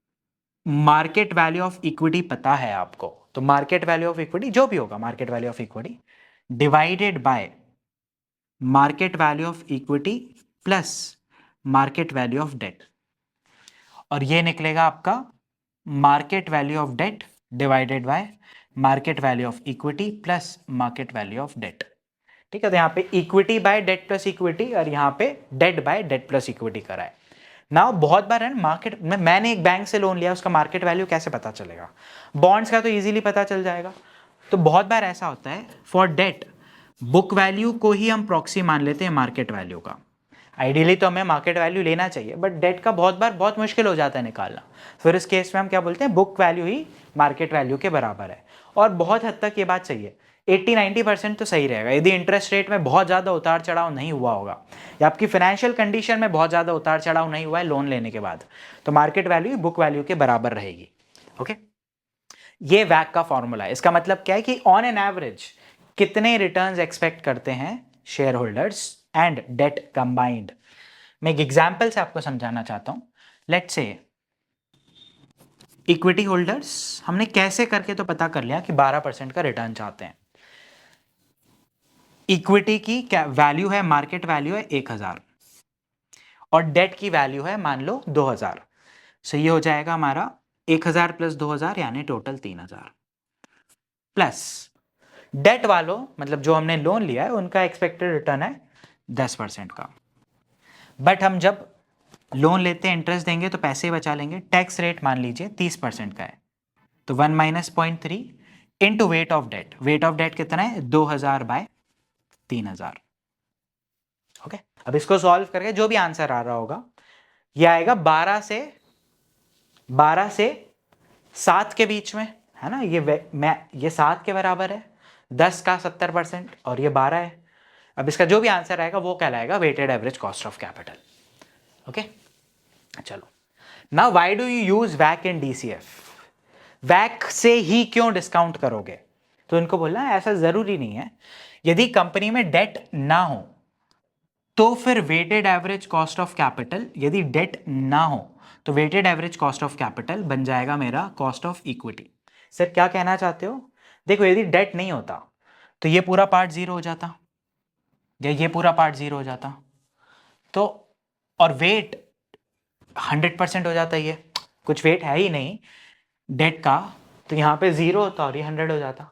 मार्केट वैल्यू ऑफ इक्विटी पता है आपको, तो मार्केट वैल्यू ऑफ इक्विटी जो भी होगा, market value of equity divided by market value of equity plus market value of debt, और ये निकलेगा आपका market value of debt divided by market value of equity plus market value of debt. ठीक है, तो यहाँ पे equity by debt plus equity और यहाँ पे debt by debt plus equity करा है। नाउ बहुत बार है मार्केट में, मैंने एक बैंक से लोन लिया, उसका मार्केट वैल्यू कैसे पता चलेगा? बॉन्ड्स का तो इजीली पता चल जाएगा। तो बहुत बार ऐसा होता है फॉर डेट बुक वैल्यू को ही हम प्रॉक्सी मान लेते हैं मार्केट वैल्यू का। आइडियली तो हमें मार्केट वैल्यू लेना चाहिए, बट डेट का बहुत बार बहुत मुश्किल हो जाता है निकालना। फिर इस केस में हम क्या बोलते हैं, बुक वैल्यू ही मार्केट वैल्यू के बराबर है। और बहुत हद तक ये बात सही है, 80-90% तो सही रहेगा यदि इंटरेस्ट रेट में बहुत ज़्यादा उतार चढ़ाव नहीं हुआ होगा या आपकी फाइनेंशियल कंडीशन में बहुत ज़्यादा उतार चढ़ाव नहीं हुआ है लोन लेने के बाद, तो मार्केट वैल्यू बुक वैल्यू के बराबर रहेगी। ओके, ये वैक का फॉर्मूला है। इसका मतलब क्या है कि ऑन एन एवरेज कितने रिटर्न्स एक्सपेक्ट करते हैं share holders and debt combined. मैं एक एग्जांपल से आपको समझाना चाहता हूं। लेट्स से इक्विटी होल्डर्स, हमने कैसे करके तो पता कर लिया कि 12% का रिटर्न चाहते हैं। इक्विटी की वैल्यू है, मार्केट वैल्यू है 1000 और डेट की वैल्यू है मान लो 2000। सो ये हो जाएगा हमारा 1000 प्लस 2000 यानी टोटल 3000, प्लस डेट वालों मतलब जो हमने लोन लिया है उनका एक्सपेक्टेड रिटर्न है 10% का। बट हम जब लोन लेते हैं इंटरेस्ट देंगे तो पैसे बचा लेंगे, टैक्स रेट मान लीजिए 30% का है, तो 1 minus 0.3 into weight of debt. Weight of debt कितना है? 2000 बाय 3000। ओके, अब इसको सॉल्व करके जो भी आंसर आ रहा होगा ये आएगा 12 से 7 के बीच में, है ना। ये 7 के बराबर है, 10 का 70% और ये 12 है। अब इसका जो भी आंसर आएगा वो कहलाएगा weighted average cost of capital. Okay, चलो now why do you use वैक इन DCF? वैक से ही क्यों डिस्काउंट करोगे? तो इनको बोलना ऐसा जरूरी नहीं है। यदि कंपनी में डेट ना हो तो फिर weighted average cost of capital, यदि डेट ना हो तो weighted average cost of capital बन जाएगा मेरा कॉस्ट ऑफ इक्विटी। सर क्या कहना चाहते हो? देखो यदि डेट नहीं होता तो ये पूरा पार्ट जीरो हो जाता या ये पूरा पार्ट जीरो हो जाता, तो और वेट 100% हो जाता, ये कुछ वेट है ही नहीं डेट का, तो यहाँ पे 0 होता और ये 100 हो जाता।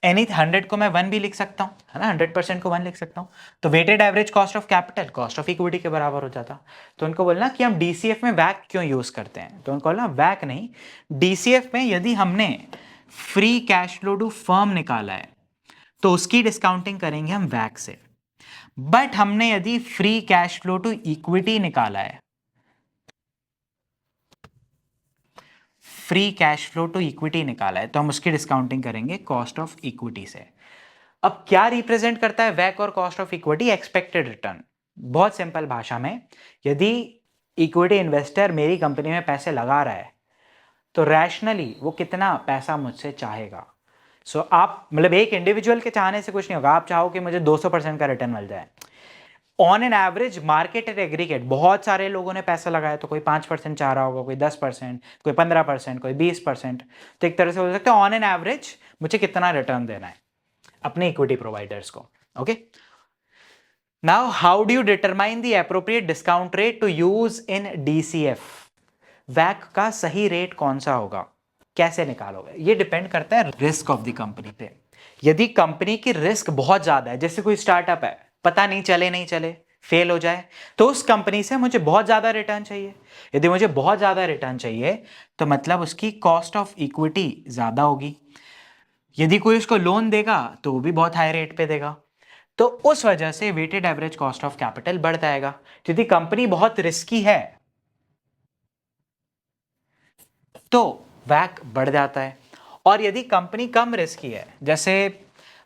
100 को मैं 1 भी लिख सकता हूँ, है ना, 100% को 1 लिख सकता हूँ, तो weighted average cost of capital cost of equity के बराबर हो जाता। तो उनको बोलना कि हम DCF में वैक क्यों यूज करते हैं, तो उनको बोलना वैक नहीं, DCF में यदि हमने free cash flow to firm निकाला है तो उसकी डिस्काउंटिंग करेंगे हम वैक से। बट हमने यदि free cash flow to equity निकाला है, free cash flow to equity निकाला है, तो हम उसकी डिस्काउंटिंग करेंगे कॉस्ट ऑफ इक्विटी से। अब क्या रिप्रेजेंट करता है वैक और cost of equity? Expected return. बहुत सिंपल भाषा में, यदि इक्विटी इन्वेस्टर मेरी कंपनी में पैसे लगा रहा है तो रैशनली वो कितना पैसा मुझसे चाहेगा। सो आप मतलब एक इंडिविजुअल के चाहने से कुछ नहीं होगा। आप चाहो कि मुझे 200% का रिटर्न मिल जाए, on an average market at aggregate बहुत सारे लोगों ने पैसा लगाया, तो कोई 5% चाह रहा होगा, कोई 10%, कोई 15%, कोई 20%। तो एक तरह से बोल सकते हैं ऑन एन एवरेज मुझे कितना रिटर्न देना है अपने इक्विटी प्रोवाइडर्स को। Okay, now how do you determine the appropriate discount rate to use in DCF? वैक का सही रेट कौन सा होगा, कैसे निकालोगे? ये डिपेंड करता है रिस्क ऑफ द कंपनी पे। यदि कंपनी की रिस्क बहुत ज्यादा है, जैसे कोई स्टार्टअप है, पता नहीं चले फेल हो जाए, तो उस कंपनी से मुझे बहुत ज्यादा रिटर्न चाहिए। यदि मुझे बहुत ज्यादा रिटर्न चाहिए तो मतलब उसकी कॉस्ट ऑफ इक्विटी ज्यादा होगी। यदि कोई उसको लोन देगा तो वो भी बहुत हाई रेट पे देगा, तो उस वजह से weighted average cost of capital बढ़ जाएगा। यदि कंपनी बहुत रिस्की है तो वैक बढ़ जाता है। और यदि कंपनी कम रिस्की है, जैसे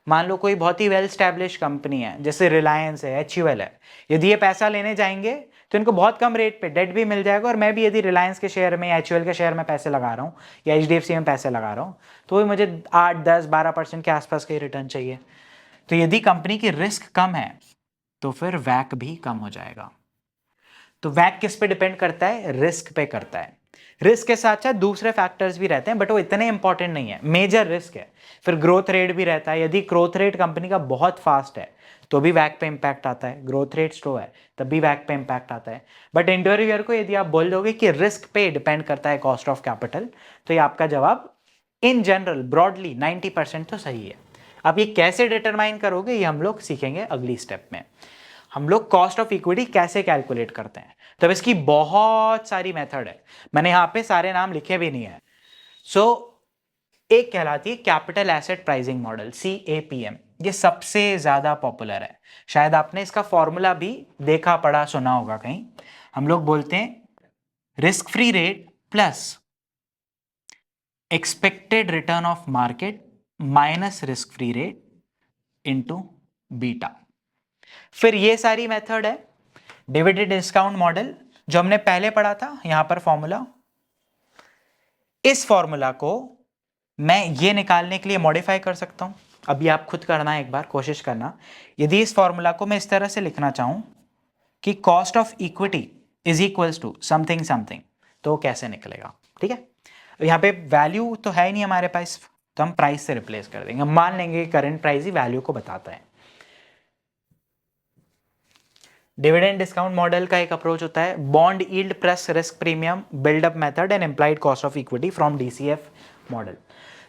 मान लो कोई बहुत ही वेल स्टैब्लिश कंपनी है, जैसे रिलायंस है, एचयूएल है, यदि ये पैसा लेने जाएंगे तो इनको बहुत कम रेट पे डेट भी मिल जाएगा। और मैं भी यदि रिलायंस के शेयर में या एचयूएल के शेयर में पैसे लगा रहा हूँ या एचडीएफसी में पैसे लगा रहा हूँ, तो भी मुझे 8, 10, 12% के आसपास का ही रिटर्न चाहिए। तो यदि कंपनी की रिस्क कम है तो फिर वैक भी कम हो जाएगा। तो वैक किस पे डिपेंड करता है? रिस्क पे करता है। रिस्क के साथ साथ दूसरे फैक्टर्स भी रहते हैं, बट वो इतने इंपॉर्टेंट नहीं है। मेजर रिस्क है, फिर ग्रोथ रेट भी रहता है। यदि ग्रोथ रेट कंपनी का बहुत फास्ट है तो भी वैक पे इंपैक्ट आता है, ग्रोथ रेट स्लो है तब भी वैक पे इंपैक्ट आता है। बट इंटरव्यूअर को यदि आप बोल दोगे कि रिस्क पे डिपेंड करता है कॉस्ट ऑफ कैपिटल, तो ये आपका जवाब इन जनरल ब्रॉडली 90% तो सही है। अब ये कैसे डिटरमाइन करोगे ये हम लोग सीखेंगे अगली स्टेप में। हम लोग कॉस्ट ऑफ इक्विटी कैसे कैलकुलेट करते हैं, तब इसकी बहुत सारी मेथड है, मैंने यहां पे सारे नाम लिखे भी नहीं है। सो एक कहलाती है capital asset pricing model, CAPM। ये सबसे ज्यादा पॉपुलर है, शायद आपने इसका फॉर्मूला भी देखा पढ़ा सुना होगा कहीं। हम लोग बोलते हैं risk free rate plus expected return of market minus risk free rate into beta. फिर ये सारी मेथड है डिविडेंड डिस्काउंट मॉडल जो हमने पहले पढ़ा था, यहां पर फॉर्मूला। इस फॉर्मूला को मैं ये निकालने के लिए मॉडिफाई कर सकता हूं। अभी आप खुद करना, एक बार कोशिश करना। यदि इस फॉर्मूला को मैं इस तरह से लिखना चाहूं कि cost of equity is equals to something something, तो कैसे निकलेगा? ठीक है, यहां पे वैल्यू तो है ही नहीं हमारे पास, तो हम प्राइस से रिप्लेस कर देंगे। मान लेंगे करंट प्राइस ही वैल्यू को बताता है। डिविडेंड डिस्काउंट मॉडल का एक अप्रोच होता है bond yield plus risk premium buildup method and employed cost of equity from DCF model.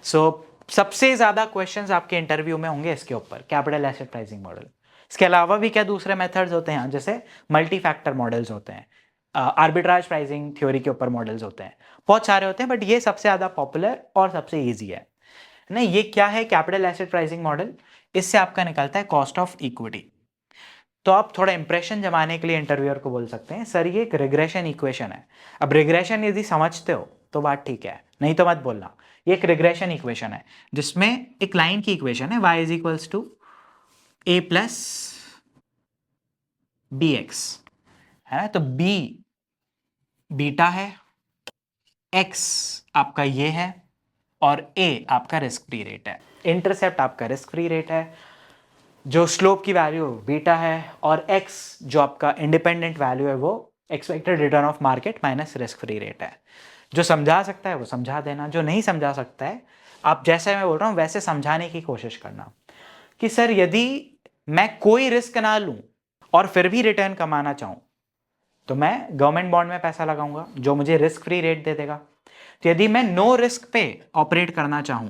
So सबसे ज्यादा क्वेश्चंस आपके इंटरव्यू में होंगे इसके ऊपर, कैपिटल एसेट प्राइसिंग मॉडल। इसके अलावा भी क्या दूसरे मेथड्स होते हैं, जैसे मल्टी फैक्टर मॉडल्स होते हैं, आर्बिट्राज प्राइसिंग थ्योरी के ऊपर मॉडल्स होते हैं, बहुत सारे होते हैं, बट ये सबसे ज्यादा पॉपुलर और सबसे ईजी है ना। ये क्या है कैपिटल एसेट प्राइसिंग मॉडल? इससे आपका निकलता है कॉस्ट ऑफ इक्विटी। तो आप थोड़ा इंप्रेशन जमाने के लिए इंटरव्यूअर को बोल सकते हैं सर ये एक रिग्रेशन इक्वेशन है। अब रिग्रेशन यदि समझते हो तो बात ठीक है, नहीं तो मत बोलना। ये एक रिग्रेशन इक्वेशन है जिसमें एक लाइन की इक्वेशन है y is equals to A plus B X है, तो b बीटा है, x आपका ये है और a आपका रिस्क फ्री रेट है, इंटरसेप्ट आपका रिस्क फ्री रेट है, जो स्लोप की वैल्यू बीटा है, और x जो आपका इंडिपेंडेंट वैल्यू है वो expected return of market minus risk free rate है। जो समझा सकता है वो समझा देना, जो नहीं समझा सकता है आप जैसे मैं बोल रहा हूं वैसे समझाने की कोशिश करना कि सर यदि मैं कोई रिस्क ना लूं और फिर भी रिटर्न कमाना चाहूं तो मैं गवर्नमेंट बॉन्ड में पैसा लगाऊंगा जो मुझे रिस्क फ्री रेट दे देगा। तो यदि मैं नो रिस्क पे ऑपरेट करना चाहूं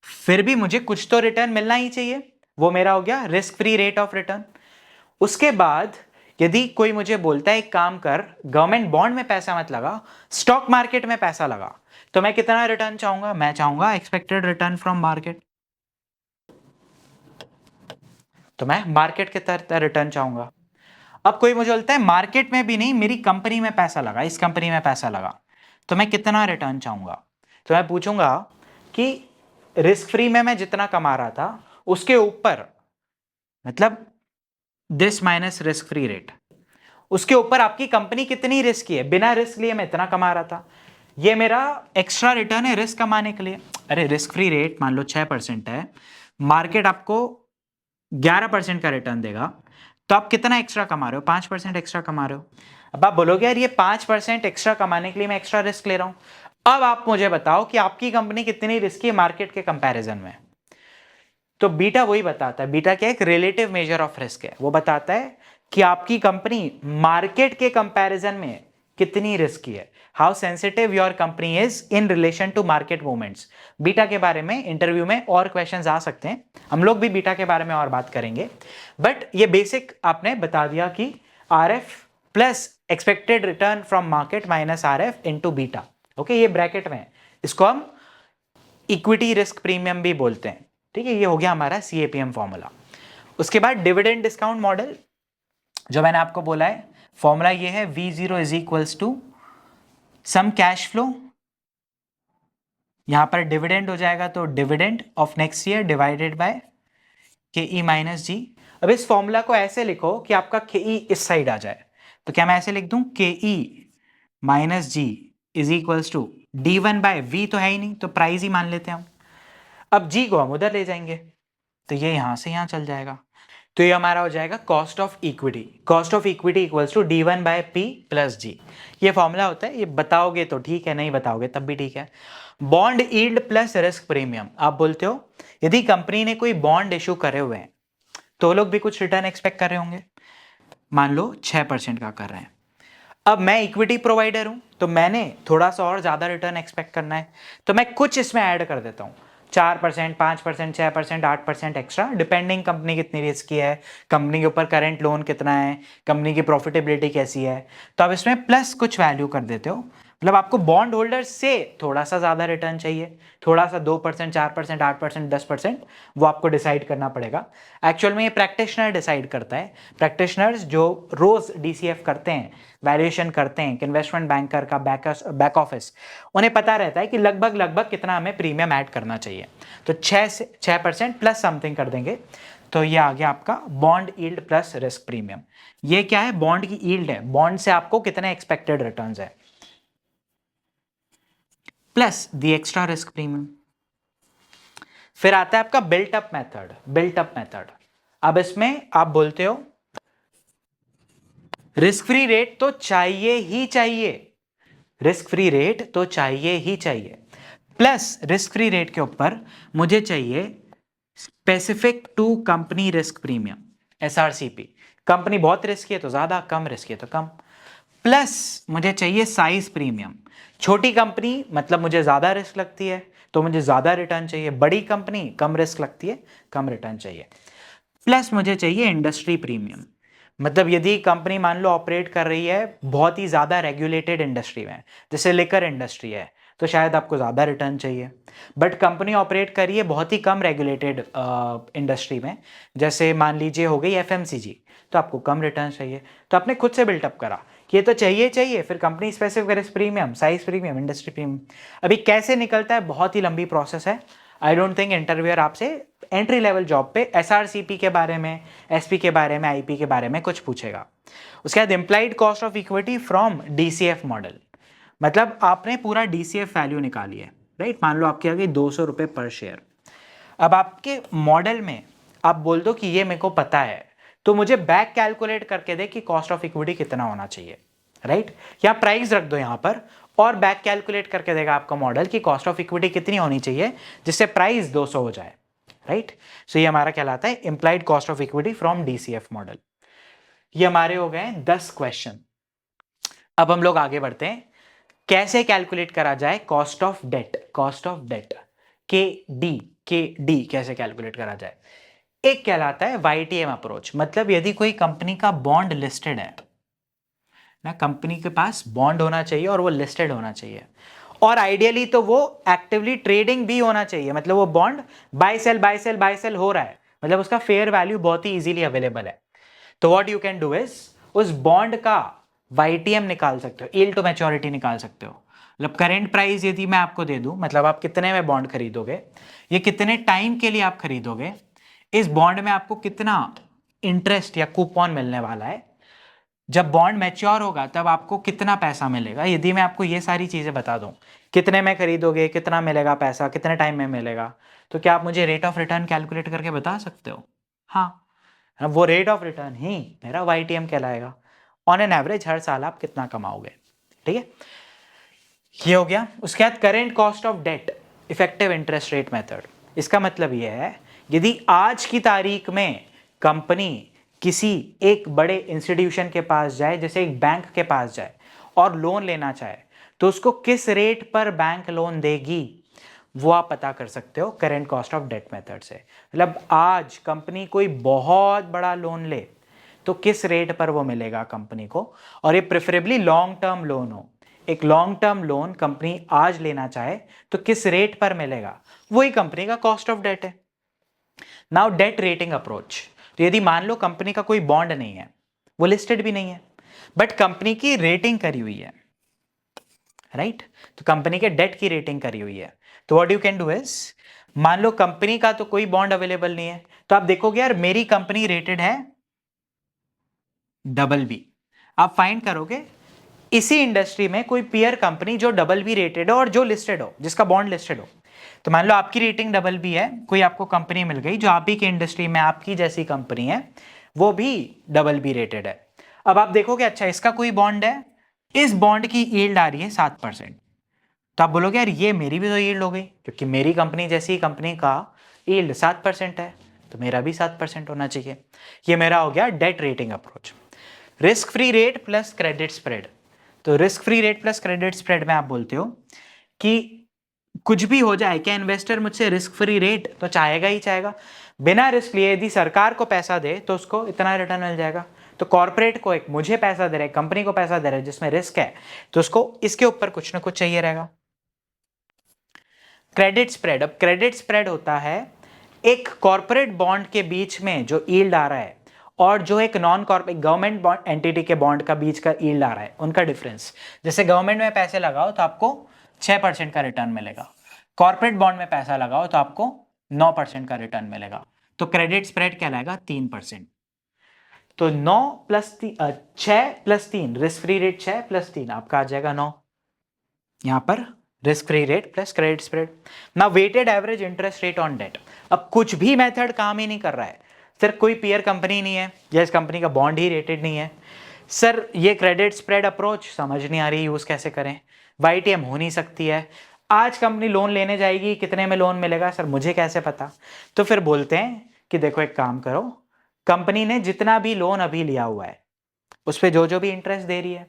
फिर भी मुझे कुछ तो रिटर्न मिलना ही चाहिए, वो मेरा हो गया risk free rate of return. उसके बाद यदि कोई मुझे बोलता है एक काम कर, गवर्नमेंट बॉन्ड में पैसा मत लगा, स्टॉक मार्केट में पैसा लगा, तो मैं कितना रिटर्न चाहूंगा? मैं चाहूंगा एक्सपेक्टेड रिटर्न फ्रॉम मार्केट। तो मैं मार्केट के तहत रिटर्न चाहूंगा। अब कोई मुझे बोलता है मार्केट में भी नहीं, मेरी कंपनी में पैसा लगा, इस कंपनी में पैसा लगा, तो मैं कितना रिटर्न चाहूंगा? तो मैं पूछूंगा कि रिस्क फ्री में मैं जितना कमा रहा था उसके ऊपर, मतलब this minus risk free rate, उसके ऊपर आपकी कंपनी कितनी रिस्क है, बिना रिस्क लिए मैं इतना कमा रहा था, ये मेरा एक्स्ट्रा रिटर्न है रिस्क कमाने के लिए। अरे रिस्क फ्री रेट मान लो 6% है, मार्केट आपको 11% का रिटर्न देगा, तो आप कितना एक्स्ट्रा कमा रहे हो? 5% एक्स्ट्रा कमा रहे हो। अब आप बोलोगे यार ये 5% एक्स्ट्रा कमाने के लिए मैं एक्स्ट्रा रिस्क ले रहा हूं। अब आप मुझे बताओ कि आपकी कंपनी कितनी रिस्की है मार्केट के कंपैरिजन में। तो बीटा वही बताता है, बीटा क्या, एक रिलेटिव मेजर ऑफ रिस्क है। वो बताता है कि आपकी कंपनी मार्केट के कंपैरिजन में कितनी रिस्की है, how sensitive your company is in relation to market movements. Beta के बारे में इंटरव्यू में और क्वेश्चंस आ सकते हैं, हम लोग भी बीटा के बारे में और बात करेंगे, बट ये बेसिक आपने बता दिया कि R F plus expected return from market minus R F into beta. Okay, ये ब्रैकेट में है, इसको हम इक्विटी रिस्क प्रीमियम भी बोलते हैं। ठीक है, ये हो गया हमारा सीएपीएम फॉर्मूला। उसके बाद डिविडेंड डिस्काउंट मॉडल, जो मैंने आपको बोला है, फॉर्मूला ये है V0 is equals to sum cash flow, यहां पर डिविडेंड हो जाएगा तो dividend of next year divided by KE minus G. अब इस फॉर्मूला को ऐसे लिखो कि आपका KE इस साइड आ जाए, तो क्या मैं ऐसे लिख दूं, KE minus G is equals to D1 by V, तो है ही नहीं तो प्राइस ही मान लेते हैं हम। अब जी को हम उधर ले जाएंगे, तो ये यहां से यहां चल जाएगा, तो ये हमारा हो जाएगा cost of equity. Cost of equity equals to D1 by P plus G. ये फॉर्मूला होता है, ये बताओगे तो ठीक है, नहीं बताओगे तब भी ठीक है। Bond yield plus risk premium, आप बोलते हो यदि कंपनी ने कोई बॉन्ड इशू करे हुए हैं तो लोग भी कुछ रिटर्न एक्सपेक्ट कर रहे होंगे, मान लो 6% का कर रहे हैं। अब मैं इक्विटी प्रोवाइडर हूं तो मैंने थोड़ा सा और ज्यादा रिटर्न एक्सपेक्ट करना है, तो मैं कुछ इसमें ऐड कर देता हूं, 4%, 5%, 6%, 8% एक्स्ट्रा, डिपेंडिंग कंपनी कितनी रिस्की है, कंपनी के ऊपर करंट लोन कितना है, कंपनी की प्रॉफिटेबिलिटी कैसी है, तो आप इसमें प्लस कुछ वैल्यू कर देते हो। मतलब आपको बॉन्ड होल्डर से थोड़ा सा ज्यादा रिटर्न चाहिए, थोड़ा सा 2%, 4%, 8%, 10%, वो आपको डिसाइड करना पड़ेगा। एक्चुअल में ये प्रैक्टिशनर डिसाइड करता है, प्रैक्टिशनर्स जो रोज DCF करते हैं, वैल्यूएशन करते हैं, इन्वेस्टमेंट बैंकर का बैक ऑफिस, उन्हें पता रहता है कि लगभग लगभग कितना हमें प्रीमियम ऐड करना चाहिए, तो 6% प्लस समथिंग कर देंगे, तो ये आ गया आपका bond yield plus risk premium. ये क्या है, बॉन्ड की यील्ड है, बॉन्ड से आपको कितने एक्सपेक्टेड रिटर्न्स है, plus the extra risk premium. फिर आता है आपका बिल्टअप मेथड। बिल्टअप मेथड, अब इसमें आप बोलते हो रिस्क फ्री रेट तो चाहिए ही चाहिए, रिस्क फ्री रेट तो चाहिए ही चाहिए, प्लस रिस्क फ्री रेट के ऊपर मुझे चाहिए specific to company risk premium, SRCP। Company बहुत रिस्की है तो ज्यादा, कम रिस्की है तो कम, प्लस मुझे चाहिए साइज प्रीमियम। छोटी कंपनी मतलब मुझे ज्यादा रिस्क लगती है तो मुझे ज्यादा रिटर्न चाहिए, बड़ी कंपनी कम रिस्क लगती है, कम रिटर्न चाहिए, प्लस मुझे चाहिए इंडस्ट्री प्रीमियम। मतलब यदि कंपनी मान लो ऑपरेट कर रही है बहुत ही ज्यादा रेगुलेटेड इंडस्ट्री में, जैसे लिकर इंडस्ट्री है, तो शायद आपको ज्यादा रिटर्न चाहिए, बट कंपनी ऑपरेट कर रही है बहुत ही कम रेगुलेटेड इंडस्ट्री में, जैसे मान लीजिए हो गई FMCG, तो आपको कम रिटर्न चाहिए। तो आपने खुद से बिल्टअप करा कि ये तो चाहिए चाहिए, फिर company specific risk premium, size premium, industry premium. अभी कैसे निकलता है, बहुत ही लंबी प्रोसेस है, आई डोंट थिंक इंटरव्यूअर आपसे एंट्री लेवल जॉब पे SRCP के बारे में, SP के बारे में, IP के बारे में कुछ पूछेगा। उसके बाद implied cost of equity from DCF model, मतलब आपने पूरा DCF वैल्यू निकाली है, राइट, मान लो आपकी आ गई 200 रुपये पर शेयर। अब आपके मॉडल में आप बोल दो कि ये मेरे को पता है, तो मुझे बैक कैलकुलेट करके दे कि कॉस्ट ऑफ इक्विटी कितना होना चाहिए, राइट, या प्राइस रख दो यहां पर और बैक कैलकुलेट करके देगा आपका मॉडल कि कॉस्ट ऑफ इक्विटी कितनी होनी चाहिए जिससे प्राइस 200 हो जाए, राइट। सो ये हमारा कहलाता है implied cost of equity from DCF model. ये हमारे हो गए 10 क्वेश्चन। अब हम लोग आगे बढ़ते हैं, कैसे कैलकुलेट करा जाए cost of debt, cost of debt, K D कैसे कैलकुलेट करा जाए। एक कहलाता है YTM अप्रोच, मतलब यदि कोई कंपनी का बॉन्ड लिस्टेड है ना, कंपनी के पास बॉन्ड होना चाहिए और वो लिस्टेड होना चाहिए, और आइडियली तो वो एक्टिवली ट्रेडिंग भी होना चाहिए, मतलब वो bond buy sell buy sell buy sell हो रहा है, मतलब उसका फेयर वैल्यू बहुत ही इजीली अवेलेबल है। तो what you can do is उस बॉन्ड का YTM निकाल सकते हो, यील्ड टू मैच्योरिटी निकाल सकते हो। मतलब करेंट प्राइस यदि मैं आपको दे दूं, मतलब आप कितने में बॉन्ड खरीदोगे, ये कितने टाइम के लिए आप खरीदोगे, इस बॉन्ड में आपको कितना इंटरेस्ट या कूपन मिलने वाला है, जब बॉन्ड मैच्योर होगा तब आपको कितना पैसा मिलेगा, यदि मैं आपको ये सारी चीजें बता दूं, कितने में खरीदोगे, कितना मिलेगा पैसा, कितने टाइम में मिलेगा, तो क्या आप मुझे रेट ऑफ रिटर्न कैलकुलेट करके बता सकते हो। हाँ, वो रेट ऑफ रिटर्न ही मेरा YTM कहलाएगा। ऑन एन एवरेज हर साल आप कितना कमाओगे, ठीक है। ये हो गया। उसके बाद current cost of debt effective interest rate method. इसका मतलब ये है, यदि आज की तारीख में कंपनी किसी एक बड़े इंस्टीट्यूशन के पास जाए, जैसे एक बैंक के पास जाए और लोन लेना चाहे, तो उसको किस रेट पर बैंक लोन देगी वो आप पता कर सकते हो current cost of debt method से। मतलब आज कंपनी कोई बहुत बड़ा लोन ले तो किस रेट पर वो मिलेगा कंपनी को, और ये प्रेफरेबली लॉन्ग टर्म लोन हो। एक लॉन्ग टर्म लोन कंपनी आज लेना चाहे तो किस रेट पर मिलेगा, वही कंपनी का कॉस्ट ऑफ डेट है। Now debt rating approach. तो यदि मान लो कंपनी का कोई बॉन्ड नहीं है, वो लिस्टेड भी नहीं है, बट कंपनी की रेटिंग करी हुई है, राइट तो कंपनी के डेट की रेटिंग करी हुई है। तो what you can do is, मान लो कंपनी का तो कोई बॉन्ड अवेलेबल नहीं है, तो आप देखोगे यार मेरी कंपनी रेटेड है BB। आप फाइंड करोगे इसी इंडस्ट्री में कोई पीयर कंपनी जो BB रेटेड हो और जो लिस्टेड हो, जिसका बॉन्ड लिस्टेड हो। तो मान लो आपकी रेटिंग BB है, कोई आपको कंपनी मिल गई जो आप ही की इंडस्ट्री में आपकी जैसी कंपनी है, वो भी BB रेटेड है। अब आप देखोगे अच्छा इसका कोई बॉन्ड है, इस बॉन्ड की यील्ड आ रही है 7%। तो आप बोलोगे यार ये मेरी भी तो यील्ड हो गई, क्योंकि मेरी कंपनी जैसी कंपनी का यील्ड 7% है, तो मेरा भी 7% होना चाहिए। ये मेरा हो गया debt rating approach. Risk free rate plus credit spread. तो risk free rate plus credit spread में आप बोलते हो कि कुछ भी हो जाए, क्या इन्वेस्टर मुझसे रिस्क फ्री रेट तो चाहेगा ही चाहेगा, बिना रिस्क लिए यदि सरकार को पैसा दे तो उसको इतना रिटर्न मिल जाएगा। तो कॉर्पोरेट को एक मुझे पैसा दे रहा है, कंपनी को पैसा दे रहा है जिसमें रिस्क है, तो उसको इसके ऊपर कुछ ना कुछ चाहिए रहेगा। Credit spread. अब क्रेडिट स्प्रेड होता है एक कॉर्पोरेट बॉन्ड के बीच में जो यील्ड आ रहा है और जो एक non corporate government bond entity के बॉन्ड का बीच का यील्ड आ रहा है, उनका डिफरेंस। जैसे गवर्नमेंट में पैसे लगाओ तो आपको 6% का रिटर्न मिलेगा, कॉर्पोरेट बॉन्ड में पैसा लगाओ तो आपको 9% का रिटर्न मिलेगा। तो क्रेडिट स्प्रेड कहलाएगा 3%। तो 9 plus 6 plus 3, risk free rate 6 plus 3 आपका आ जाएगा 9। यहां पर risk free rate plus credit spread. ना weighted average interest rate on debt. अब कुछ भी मेथड काम ही नहीं कर रहा है सर, कोई पीयर कंपनी नहीं है या इस कंपनी का बॉन्ड ही रेटेड नहीं है सर, ये क्रेडिट स्प्रेड अप्रोच समझ नहीं आ रही यूज कैसे करें, YTM हो नहीं सकती है, आज कंपनी लोन लेने जाएगी कितने में लोन मिलेगा सर मुझे कैसे पता। तो फिर बोलते हैं कि देखो एक काम करो, कंपनी ने जितना भी लोन अभी लिया हुआ है उस पर जो जो भी इंटरेस्ट दे रही है,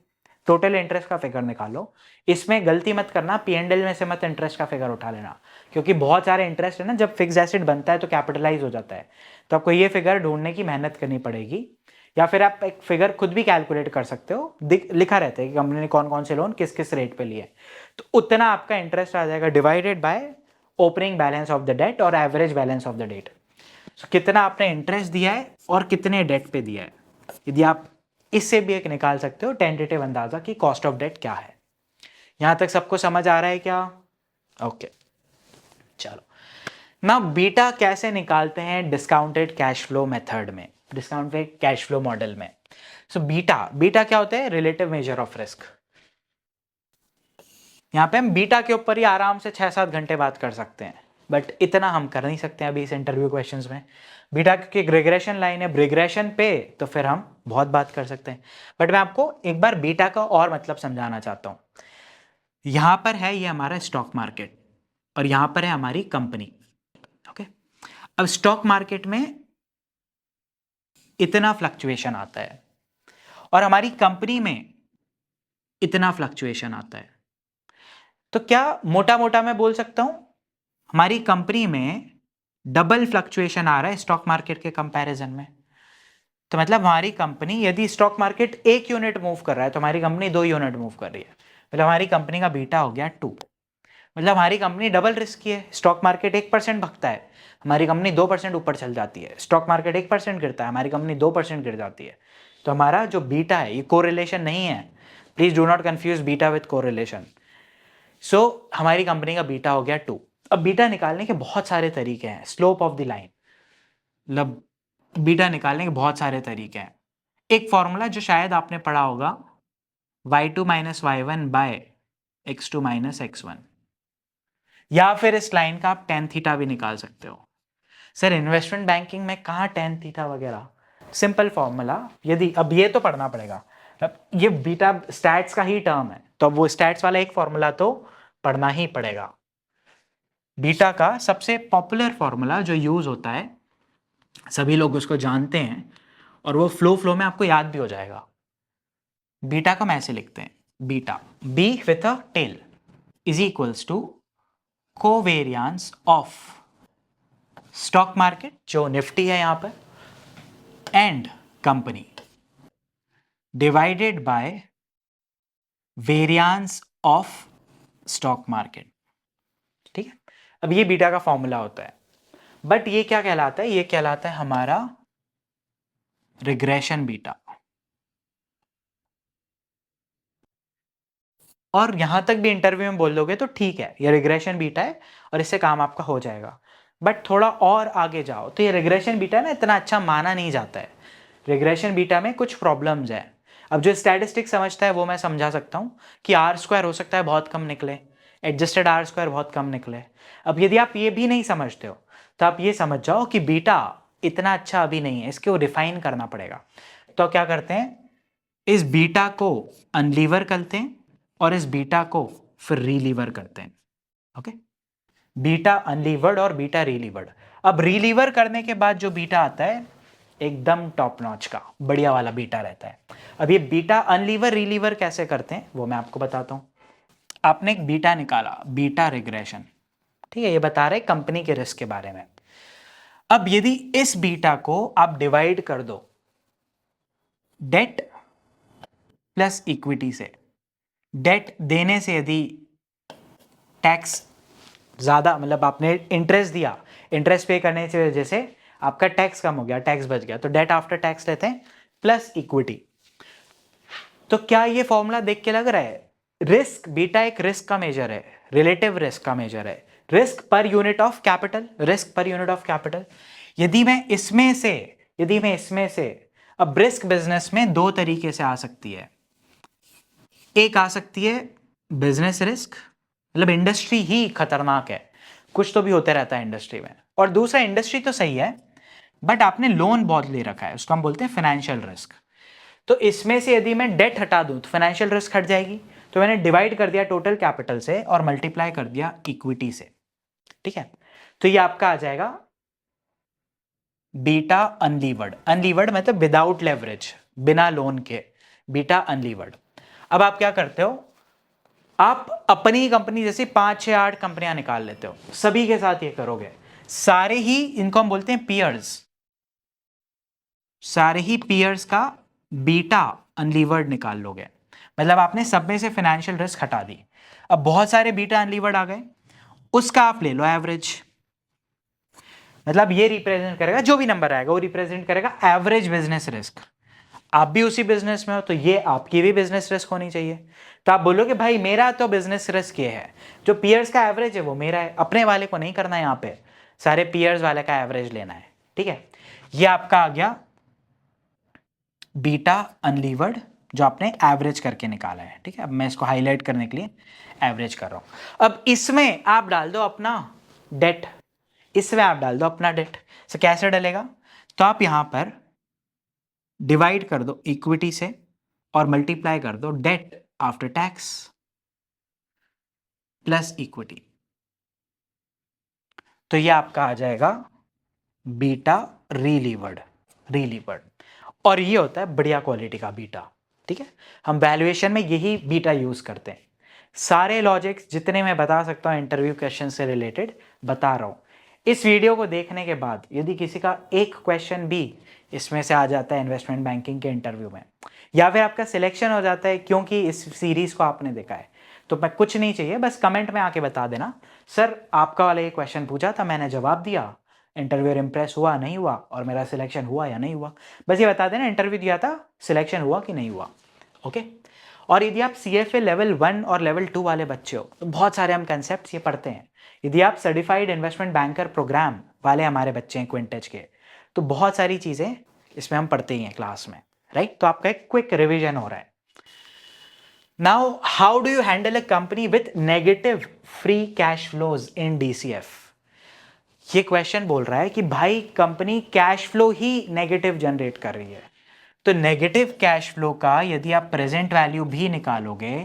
टोटल इंटरेस्ट का फिगर निकालो। इसमें गलती मत करना, P&L में से मत इंटरेस्ट का फिगर उठा लेना, क्योंकि बहुत सारे इंटरेस्ट है ना, जब फिक्स एसेट बनता है तो कैपिटलाइज हो जाता है, तो आपको ये फिगर ढूंढने की मेहनत करनी पड़ेगी। या फिर आप एक फिगर खुद भी कैलकुलेट कर सकते हो, लिखा रहता है कि कंपनी ने कौन कौन से लोन किस किस रेट पे लिए, तो उतना आपका इंटरेस्ट आ जाएगा divided by opening balance of the debt और average balance of the debt. कितना आपने इंटरेस्ट दिया है और कितने डेट पे दिया है, यदि आप इससे भी एक निकाल सकते हो टेंटेटिव अंदाजा कि कॉस्ट ऑफ डेट क्या है। यहां तक सबको समझ आ रहा है क्या? ओके चलो ना, बीटा कैसे निकालते हैं डिस्काउंटेड कैश फ्लो मेथड में, डिस्काउंटेड कैश फ्लो मॉडल में। सो बीटा क्या होता है? Relative measure of risk. यहां पे हम बीटा के ऊपर ही आराम से 6-7 घंटे बात कर सकते हैं, बट इतना हम कर नहीं सकते अभी इस इंटरव्यू क्वेश्चंस में। बीटा क्योंकि एक रिग्रेशन लाइन है, रिग्रेशन पे तो फिर हम बहुत बात कर सकते हैं, बट मैं आपको एक बार बीटा का और मतलब समझाना चाहता हूं। यहां पर है ये हमारा स्टॉक मार्केट और यहां पर है हमारी कंपनी, ओके। अब स्टॉक मार्केट में इतना फ्लक्चुएशन आता है और हमारी कंपनी में इतना फ्लक्चुएशन आता है, तो क्या मोटा मोटा मैं बोल सकता हूं हमारी कंपनी में डबल फ्लक्चुएशन आ रहा है स्टॉक मार्केट के कंपैरिजन में। तो मतलब हमारी कंपनी, यदि स्टॉक मार्केट 1 यूनिट मूव कर रहा है तो हमारी कंपनी 2 यूनिट मूव कर रही है, मतलब हमारी कंपनी का बीटा हो गया 2। मतलब हमारी कंपनी डबल रिस्क की है। स्टॉक मार्केट 1% भगता है, हमारी कंपनी 2% ऊपर चल जाती है। स्टॉक मार्केट 1% गिरता है, हमारी कंपनी 2% गिर जाती है। तो हमारा जो बीटा है ये कोरिलेशन नहीं है, please do not confuse beta with correlation. So हमारी कंपनी का बीटा हो गया 2। अब बीटा निकालने के बहुत सारे तरीके हैं, स्लोप ऑफ द लाइन, मतलब बीटा निकालने के बहुत सारे तरीके हैं। एक फॉर्मूला जो शायद आपने पढ़ा होगा, y2 minus y1 bye x2 minus x1, या फिर इस लाइन का आप tan थीटा भी निकाल सकते हो। सर इन्वेस्टमेंट बैंकिंग में कहाँ टेन थीटा वगैरह, सिंपल फॉर्मूला। यदि अब ये तो पढ़ना पड़ेगा, अब ये बीटा स्टैट्स का ही टर्म है, तो अब वो स्टैट्स वाला एक फॉर्मूला तो पढ़ना ही पड़ेगा। बीटा का सबसे पॉपुलर फॉर्मूला जो यूज होता है, सभी लोग उसको जानते हैं, और वो फ्लो में आपको याद भी हो जाएगा। बीटा को हम ऐसे लिखते हैं, beta B with a tail is equals to covariance of stock market जो निफ्टी है यहां पर, and company divided by variance of stock market. ठीक है, अब ये बीटा का फॉर्मूला होता है, बट ये क्या कहलाता है, ये कहलाता है हमारा रिग्रेशन बीटा। और यहां तक भी इंटरव्यू में बोल दोगे तो ठीक है, ये रिग्रेशन बीटा है और इससे काम आपका हो जाएगा। बट थोड़ा और आगे जाओ तो ये रिग्रेशन बीटा ना इतना अच्छा माना नहीं जाता है। रिग्रेशन बीटा में कुछ प्रॉब्लम्स है। अब जो स्टैटिस्टिक्स समझता है वो मैं समझा सकता हूँ कि आर स्क्वायर हो सकता है बहुत कम निकले, एडजस्टेड आर स्क्वायर बहुत कम निकले। अब यदि आप ये भी नहीं समझते हो तो आप ये समझ जाओ कि बीटा इतना अच्छा अभी नहीं है, इसको रिफाइन करना पड़ेगा। तो क्या करते हैं, इस बीटा को अनलीवर करते हैं और इस बीटा को फिर रीलीवर करते हैं। ओके, बीटा अनलीवर्ड और बीटा रीलीवर्ड। अब रीलीवर करने के बाद जो बीटा आता है एकदम टॉप नॉच का बढ़िया वाला बीटा रहता है। अब ये बीटा अनलीवर रीलीवर कैसे करते हैं वो मैं आपको बताता हूं। आपने एक बीटा निकाला, बीटा रिग्रेशन, ठीक है, ये बता रहे कंपनी के रिस्क के बारे में। अब यदि इस बीटा को आप डिवाइड कर दो डेट प्लस इक्विटी से, डेट देने से यदि टैक्स ज्यादा, मतलब आपने इंटरेस्ट दिया, इंटरेस्ट पे करने की वजह से आपका टैक्स कम हो गया, टैक्स बच गया, तो डेट आफ्टर टैक्स लेते हैं प्लस इक्विटी। तो क्या ये फॉर्मूला देख के लग रहा है, रिस्क बीटा एक रिस्क का मेजर है, रिलेटिव रिस्क का मेजर है, risk per unit of capital, risk per unit of capital. यदि मैं इसमें से अब रिस्क बिजनेस में दो तरीके से आ सकती है। एक आ सकती है बिजनेस रिस्क, मतलब इंडस्ट्री ही खतरनाक है, कुछ तो भी होते रहता है इंडस्ट्री में, और दूसरा इंडस्ट्री तो सही है बट आपने लोन बहुत ले रखा है, उसको हम बोलते हैं फाइनेंशियल रिस्क। तो इसमें से यदि मैं डेट हटा दूं तो फाइनेंशियल रिस्क हट जाएगी, तो मैंने डिवाइड कर दिया टोटल कैपिटल से और मल्टीप्लाई कर दिया इक्विटी से। ठीक है, तो ये आपका आ जाएगा बीटा अनलीवर्ड। अनलीवर्ड मतलब विदाउट लेवरेज, बिना लोन के, बीटा अनलीवर्ड। अब आप क्या करते हो, आप अपनी कंपनी जैसे 5 6 8 कंपनियां निकाल लेते हो, सभी के साथ ये करोगे, सारे ही इनको हम बोलते हैं पीयर्स, सारे ही पीयर्स का बीटा अनलीवर्ड निकाल लोगे, मतलब आपने सब में से फाइनेंशियल रिस्क हटा दी। अब बहुत सारे बीटा अनलीवर्ड आ गए, उसका आप ले लो एवरेज, मतलब ये रिप्रेजेंट करेगा, जो भी नंबर आएगा वो रिप्रेजेंट करेगा एवरेज बिजनेस रिस्क। आप भी उसी बिजनेस में हो तो ये आपकी भी बिजनेस रिस्क होनी चाहिए। तो आप बोलोगे भाई मेरा तो बिजनेस रिस्क ये है, जो पीयर्स का एवरेज है वो मेरा है, अपने वाले को नहीं करना है, यहाँ पे सारे पीयर्स वाले का एवरेज लेना है। ठीक है, ये आपका आ गया बीटा अनलीवर्ड जो आपने एवरेज करके निकाला है। ठीक है, अब मैं इसको हाईलाइट करने के लिए एवरेज कर रहा हूं। अब इसमें आप डाल दो अपना डेट, इसमें आप डाल दो अपना डेट। तो कैसे डलेगा, तो आप यहां पर डिवाइड कर दो इक्विटी से और मल्टीप्लाई कर दो debt after tax plus equity, तो ये आपका आ जाएगा बीटा रीलीवर्ड। रीलीवर्ड, और ये होता है बढ़िया क्वालिटी का बीटा। ठीक है, हम वैल्यूएशन में यही बीटा यूज करते हैं। सारे लॉजिक्स जितने मैं बता सकता हूं इंटरव्यू क्वेश्चन से रिलेटेड बता रहा हूं। इस वीडियो को देखने के बाद यदि किसी का एक क्वेश्चन भी इसमें से आ जाता है इन्वेस्टमेंट बैंकिंग के इंटरव्यू में, या फिर आपका सिलेक्शन हो जाता है क्योंकि इस सीरीज को आपने देखा है, तो मैं कुछ नहीं चाहिए, बस कमेंट में आके बता देना सर आपका वाला ये क्वेश्चन पूछा था, मैंने जवाब दिया, इंटरव्यू इम्प्रेस हुआ नहीं हुआ और मेरा सिलेक्शन हुआ या नहीं हुआ, बस ये बता देना इंटरव्यू दिया था, सिलेक्शन हुआ कि नहीं हुआ। ओके, और यदि आप CFA लेवल 1 और लेवल 2 वाले बच्चे हो तो बहुत सारे हम कंसेप्ट ये पढ़ते हैं। यदि आप सर्टिफाइड इन्वेस्टमेंट बैंकर प्रोग्राम वाले हमारे बच्चे हैं क्विंटेज के, तो बहुत सारी चीज़ें इसमें हम पढ़ते ही हैं क्लास में, राइट। तो आपका एक क्विक रिविजन हो रहा है। Now how do you handle a company with negative free cash flows in DCF। ये क्वेश्चन बोल रहा है कि भाई कंपनी कैश फ्लो ही नेगेटिव जनरेट कर रही है, तो नेगेटिव कैश फ्लो का यदि आप प्रेजेंट वैल्यू भी निकालोगे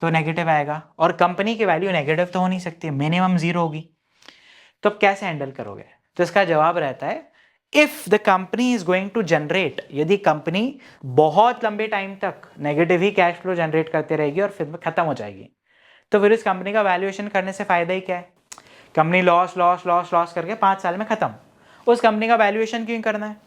तो नेगेटिव आएगा, और कंपनी की वैल्यू नेगेटिव तो हो नहीं सकती, मिनिमम जीरो होगी। तो अब कैसे हैंडल करोगे? तो इसका जवाब रहता है if the company is going to generate, यदि कंपनी बहुत लंबे टाइम तक नेगेटिव ही कैश फ्लो जनरेट करते रहेगी और फिर खत्म हो जाएगी, तो फिर इस कंपनी का वैल्यूएशन करने से फायदा ही क्या है? Company loss loss loss loss करके 5 साल में खत्म, उस कंपनी का वैल्यूएशन क्यों करना है?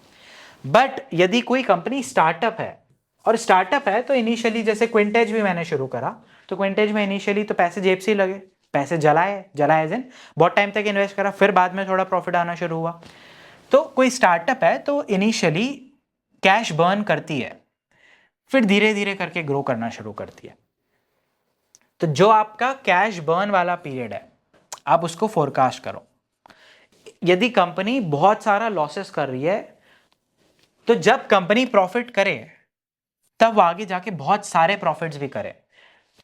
बट यदि कोई कंपनी स्टार्टअप है, और स्टार्टअप है तो इनिशियली जैसे क्विंटेज भी मैंने शुरू करा, तो क्विंटेज में इनिशियली तो पैसे जेब से ही लगे, पैसे जलाए एज इन बहुत टाइम तक इन्वेस्ट करा, फिर बाद में थोड़ा प्रॉफिट आना शुरू हुआ। तो कोई स्टार्टअप है तो इनिशियली कैश बर्न करती है, फिर धीरे धीरे करके ग्रो करना शुरू करती है। तो जो आपका कैश बर्न वाला पीरियड है आप उसको फोरकास्ट करो। यदि कंपनी बहुत सारा लॉसेस कर रही है, तो जब कंपनी प्रॉफिट करे तब आगे जाके बहुत सारे प्रॉफिट्स भी करे।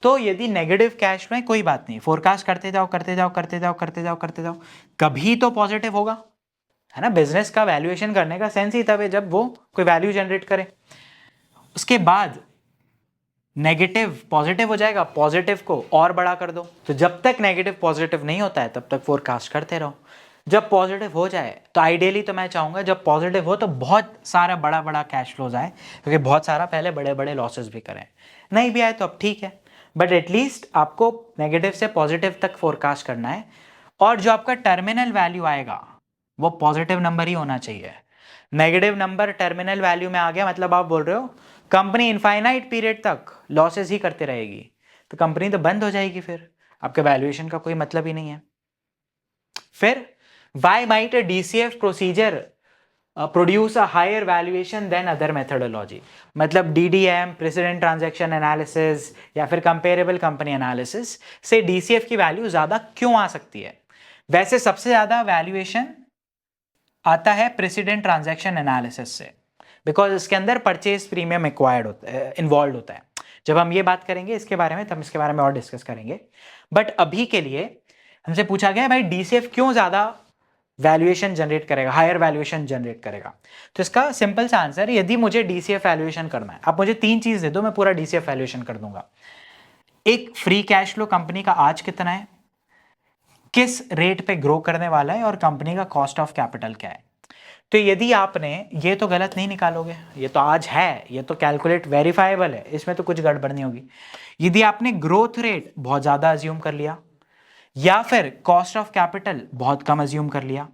तो यदि नेगेटिव कैश में कोई बात नहीं, फोरकास्ट करते जाओ करते जाओ करते जाओ करते जाओ करते जाओ, कभी तो पॉजिटिव होगा, है ना। बिजनेस का वैल्यूएशन करने का सेंस ही तब है जब वो कोई वैल्यू जनरेट करे। उसके बाद नेगेटिव पॉजिटिव हो जाएगा, पॉजिटिव को और बड़ा कर दो। तो जब तक नेगेटिव पॉजिटिव नहीं होता है तब तक फोरकास्ट करते रहो। जब पॉजिटिव हो जाए तो आइडियली तो मैं चाहूंगा जब पॉजिटिव हो तो बहुत सारा बड़ा बड़ा कैश फ्लोज आए, क्योंकि बहुत सारा पहले बड़े बड़े लॉसेस भी करें। नहीं भी आए तो अब ठीक है, बट एटलीस्ट आपको नेगेटिव से पॉजिटिव तक फोरकास्ट करना है, और जो आपका टर्मिनल वैल्यू आएगा वो पॉजिटिव नंबर ही होना चाहिए। नेगेटिव नंबर टर्मिनल वैल्यू में आ गया मतलब आप बोल रहे हो कंपनी इनफाइनाइट पीरियड तक लॉसेस ही करते रहेगी, तो कंपनी तो बंद हो जाएगी, फिर आपके वैल्यूएशन का कोई मतलब ही नहीं है। फिर why might a DCF procedure produce a higher valuation than other methodology? मतलब DDM precedent transaction analysis या फिर comparable company analysis से DCF की वैल्यू ज्यादा क्यों आ सकती है? वैसे सबसे ज्यादा वैल्यूएशन आता है प्रेसिडेंट ट्रांजैक्शन एनालिसिस से, बिकॉज इसके अंदर परचेज प्रीमियम एक्वायर्ड होता है, इन्वॉल्व होता है। जब हम ये बात करेंगे इसके बारे में तब इसके बारे में और डिस्कस करेंगे, बट अभी के लिए हमसे पूछा गया भाई DCF क्यों ज्यादा वैल्यूएशन जनरेट करेगा, हायर वैल्यूएशन जनरेट करेगा। तो इसका सिंपल सा आंसर, यदि मुझे DCF वैल्यूएशन करना है, आप मुझे 3 चीज दे दो मैं पूरा DCF वैल्यूएशन कर दूंगा। एक, फ्री कैश फ्लो कंपनी का आज कितना है, किस रेट पे ग्रो करने वाला है, और कंपनी का कॉस्ट ऑफ कैपिटल क्या है। तो यदि आपने ये तो गलत नहीं निकालोगे, ये तो आज है, ये तो कैलकुलेट वेरीफाइबल है, इसमें तो कुछ गड़बड़ नहीं होगी। यदि आपने ग्रोथ रेट बहुत ज्यादा अज्यूम कर लिया या फिर कॉस्ट ऑफ कैपिटल बहुत कम अज्यूम कर लिया,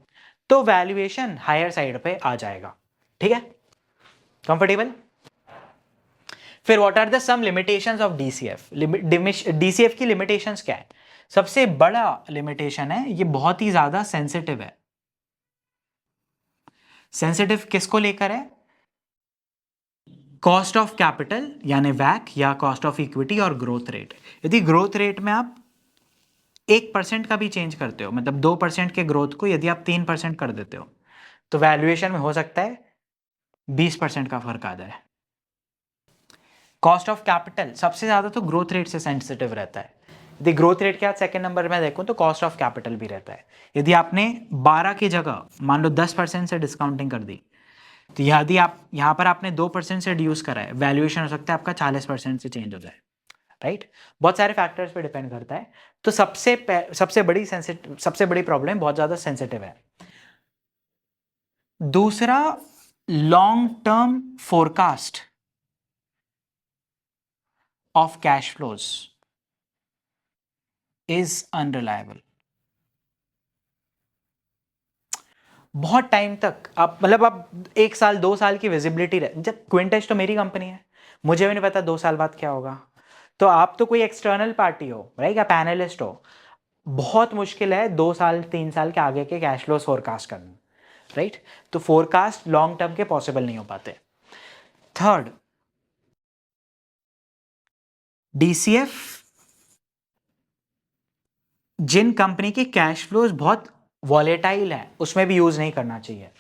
तो वैल्यूएशन हायर साइड पे आ जाएगा। ठीक है, कंफर्टेबल। फिर what are the some limitations of DCF? DCF की लिमिटेशंस क्या है? सबसे बड़ा लिमिटेशन है ये बहुत ही ज्यादा सेंसिटिव है। सेंसिटिव किसको लेकर है? कॉस्ट ऑफ कैपिटल यानी वैक, या कॉस्ट ऑफ इक्विटी और ग्रोथ रेट। यदि ग्रोथ रेट में आप 1% का भी चेंज करते हो, मतलब 2% के ग्रोथ को यदि आप 3% कर देते हो, तो वैल्यूएशन में हो सकता है 20% का फर्क आ जाए। कॉस्ट ऑफ कैपिटल सबसे ज्यादा तो ग्रोथ रेट से सेंसिटिव रहता है। यदि ग्रोथ रेट के बाद सेकंड नंबर में देखो तो कॉस्ट ऑफ कैपिटल भी रहता है। यदि आपने 12 की जगह मान लो 10% से डिस्काउंटिंग कर दी, तो यदि आप यहाँ पर आपने 2% से रिड्यूस करा है, वैल्यूएशन हो सकता है आपका 40% से चेंज हो जाए। राइट, बहुत सारे फैक्टर्स पे डिपेंड करता है। तो सबसे बड़ी प्रॉब्लम बहुत ज्यादा सेंसिटिव है। दूसरा, long term forecast of cash flows is unreliable. बहुत टाइम तक आप मतलब आप 1 साल 2 साल की विजिबिलिटी रहे, जब क्विंटेज तो मेरी कंपनी है, मुझे भी नहीं पता 2 साल बाद क्या होगा। तो आप तो कोई एक्सटर्नल पार्टी हो, राइट, आप एनालिस्ट हो, बहुत मुश्किल है 2 साल 3 साल के आगे के कैश फ्लोज फोरकास्ट करना, राइट। तो फोरकास्ट लॉन्ग टर्म के पॉसिबल नहीं हो पाते। थर्ड, DCF जिन कंपनी के कैश फ्लोज बहुत वॉलेटाइल है उसमें भी यूज नहीं करना चाहिए।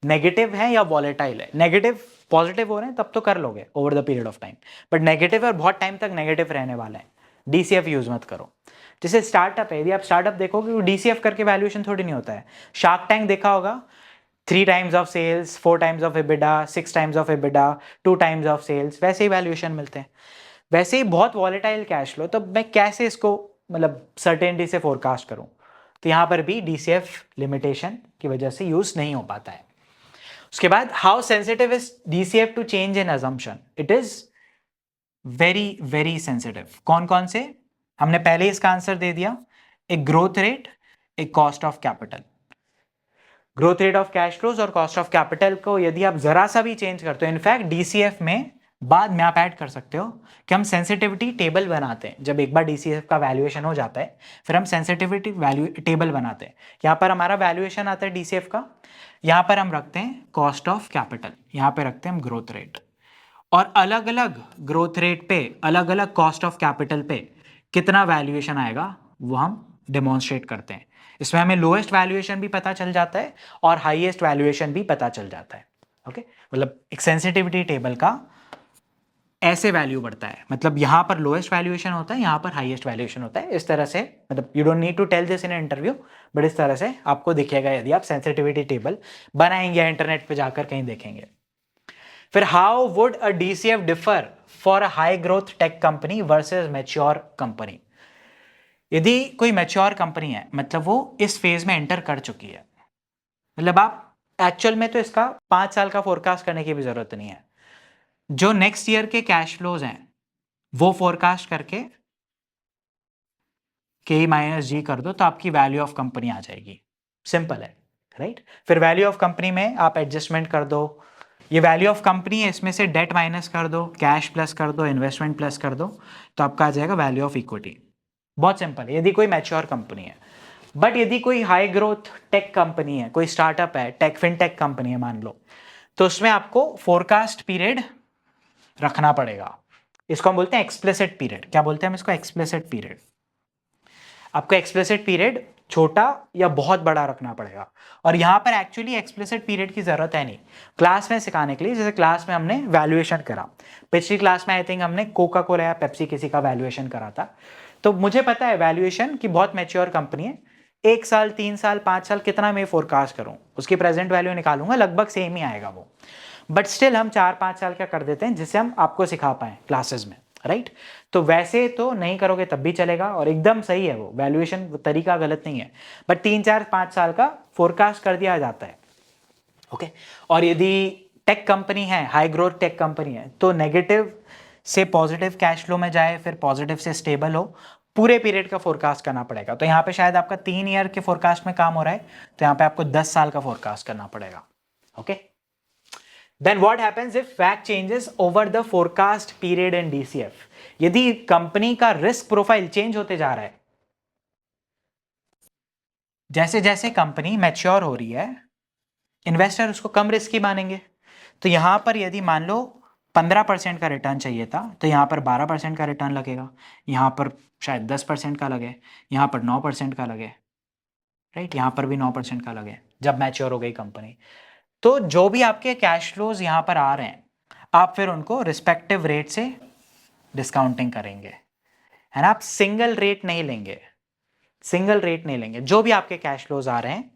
नेगेटिव है या वॉलेटाइल है, नेगेटिव पॉजिटिव हो रहे हैं तब तो कर लोगे over the period of time, but negative है और बहुत टाइम तक नेगेटिव रहने वाला है, DCF यूज मत करो। जैसे स्टार्टअप है, यदि आप स्टार्टअप देखोगे तो DCF करके वैल्यूएशन थोड़ी नहीं होता है। शार्क टैंक देखा होगा, 3 times of sales, 4 times of EBITDA, 6 times of EBITDA, 2 times of sales, वैसे ही वैल्यूएशन मिलते हैं। वैसे ही बहुत वॉलेटाइल कैश फ्लो, तो मैं कैसे इसको मतलब सर्टेनिटी से फोरकास्ट करूं? तो यहां पर भी DCF लिमिटेशन की वजह से यूज नहीं हो पाता है। उसके बाद how sensitive is DCF to change in assumption? It is very very sensitive. कौन कौन से? हमने पहले इसका आंसर दे दिया, एक ग्रोथ रेट, एक cost of capital. Growth rate of cash flows और कॉस्ट ऑफ कैपिटल को यदि आप जरा सा भी चेंज करते हो, इनफैक्ट DCF में बाद में आप ऐड कर सकते हो कि हम सेंसिटिविटी टेबल बनाते हैं। जब एक बार DCF का वैल्यूएशन हो जाता है, फिर हम सेंसिटिविटी वैल्यू टेबल बनाते हैं। यहाँ पर हमारा वैल्यूएशन आता है DCF का, यहाँ पर हम रखते हैं कॉस्ट ऑफ कैपिटल, यहाँ पे रखते हैं हम ग्रोथ रेट, और अलग अलग ग्रोथ रेट पे, अलग अलग कॉस्ट ऑफ कैपिटल पे कितना वैल्यूएशन आएगा वो हम डेमोन्स्ट्रेट करते हैं। इसमें हमें लोएस्ट वैल्यूएशन भी पता चल जाता है और हाईएस्ट वैल्यूएशन भी पता चल जाता है। ओके, मतलब एक सेंसिटिविटी टेबल का ऐसे वैल्यू बढ़ता है, मतलब यहां पर लोएस्ट वैल्यूएशन होता है, यहां पर हाईएस्ट वैल्यूएशन होता है। इस तरह से, मतलब you don't need to tell this in interview, but इस तरह से आपको दिखेगा यदि आप सेंसिटिविटी टेबल बनाएंगे या इंटरनेट पे जाकर कहीं देखेंगे। फिर how would a DCF differ for a high growth tech company versus mature company? यदि कोई मैच्योर कंपनी है, मतलब वो इस फेज में एंटर कर चुकी है, मतलब आप एक्चुअल में तो इसका 5 साल का फोरकास्ट करने की भी जरूरत नहीं है। जो नेक्स्ट ईयर के कैश फ्लोज हैं वो फोरकास्ट करके K माइनस G कर दो तो आपकी वैल्यू ऑफ कंपनी आ जाएगी। सिंपल है, राइट? फिर वैल्यू ऑफ कंपनी में आप एडजस्टमेंट कर दो, ये वैल्यू ऑफ कंपनी है, इसमें से डेट माइनस कर दो, कैश प्लस कर दो, इन्वेस्टमेंट प्लस कर दो, तो आपका आ जाएगा वैल्यू ऑफ इक्विटी। बहुत सिंपल है यदि कोई मैच्योर कंपनी है। बट यदि कोई हाई ग्रोथ टेक कंपनी है, कोई स्टार्टअप है, टेक फिनटेक कंपनी है मान लो, तो उसमें आपको फोरकास्ट पीरियड रखना पड़ेगा। इसको हम बोलते हैं एक्सप्लिसिट पीरियड। क्या बोलते हैं हम इसको? Explicit period. आपको एक्सप्लिसिट पीरियड छोटा या बहुत बड़ा रखना पड़ेगा, और यहां पर एक्चुअली एक्सप्लिसिट पीरियड की जरूरत है नहीं, क्लास में सिखाने के लिए। जैसे क्लास में हमने वैल्यूएशन करा, पिछली क्लास में आई थिंक हमने कोका कोला या पेप्सी किसी का वैल्यूएशन करा था, तो मुझे पता है वैल्यूएशन की बहुत मैच्योर कंपनी है, 1 साल 3 साल 5 साल कितना मैं फोरकास्ट करूं, उसकी प्रेजेंट वैल्यू निकालूंगा, लगभग सेम ही आएगा वो। बट स्टिल हम 4-5 साल का कर देते हैं जिससे हम आपको सिखा पाए क्लासेस में, राइट? तो वैसे तो नहीं करोगे तब भी चलेगा, और एकदम सही है वो वैल्यूएशन तरीका, गलत नहीं है, बट 3-4-5 साल का फोरकास्ट कर दिया जाता है। ओके, और यदि टेक कंपनी है, हाई ग्रोथ टेक कंपनी है, तो नेगेटिव से पॉजिटिव कैश फ्लो में जाए, फिर पॉजिटिव से स्टेबल हो, पूरे पीरियड का फोरकास्ट करना पड़ेगा। तो यहाँ पे शायद आपका 3 ईयर के फोरकास्ट में काम हो रहा है, तो यहाँ पे आपको 10 साल का फोरकास्ट करना पड़ेगा। Okay, then what happens if fact changes over the forecast period in DCF? यदि कंपनी का रिस्क प्रोफाइल चेंज होते जा रहा है, जैसे जैसे कंपनी मैच्योर हो रही है, इन्वेस्टर उसको कम रिस्की मानेंगे। तो यहां पर यदि मान लो 15% का रिटर्न चाहिए था, तो यहां पर 12% का रिटर्न लगेगा, यहां पर शायद 10% का लगे, यहां पर 9% का लगे, राइट? यहां पर भी 9% का लगे जब मैच्योर हो गई कंपनी। तो जो भी आपके कैश फ्लोज यहां पर आ रहे हैं, आप फिर उनको रिस्पेक्टिव रेट से डिस्काउंटिंग करेंगे, है ना? आप सिंगल रेट नहीं लेंगे, सिंगल रेट नहीं लेंगे। जो भी आपके कैश फ्लोज आ रहे हैं,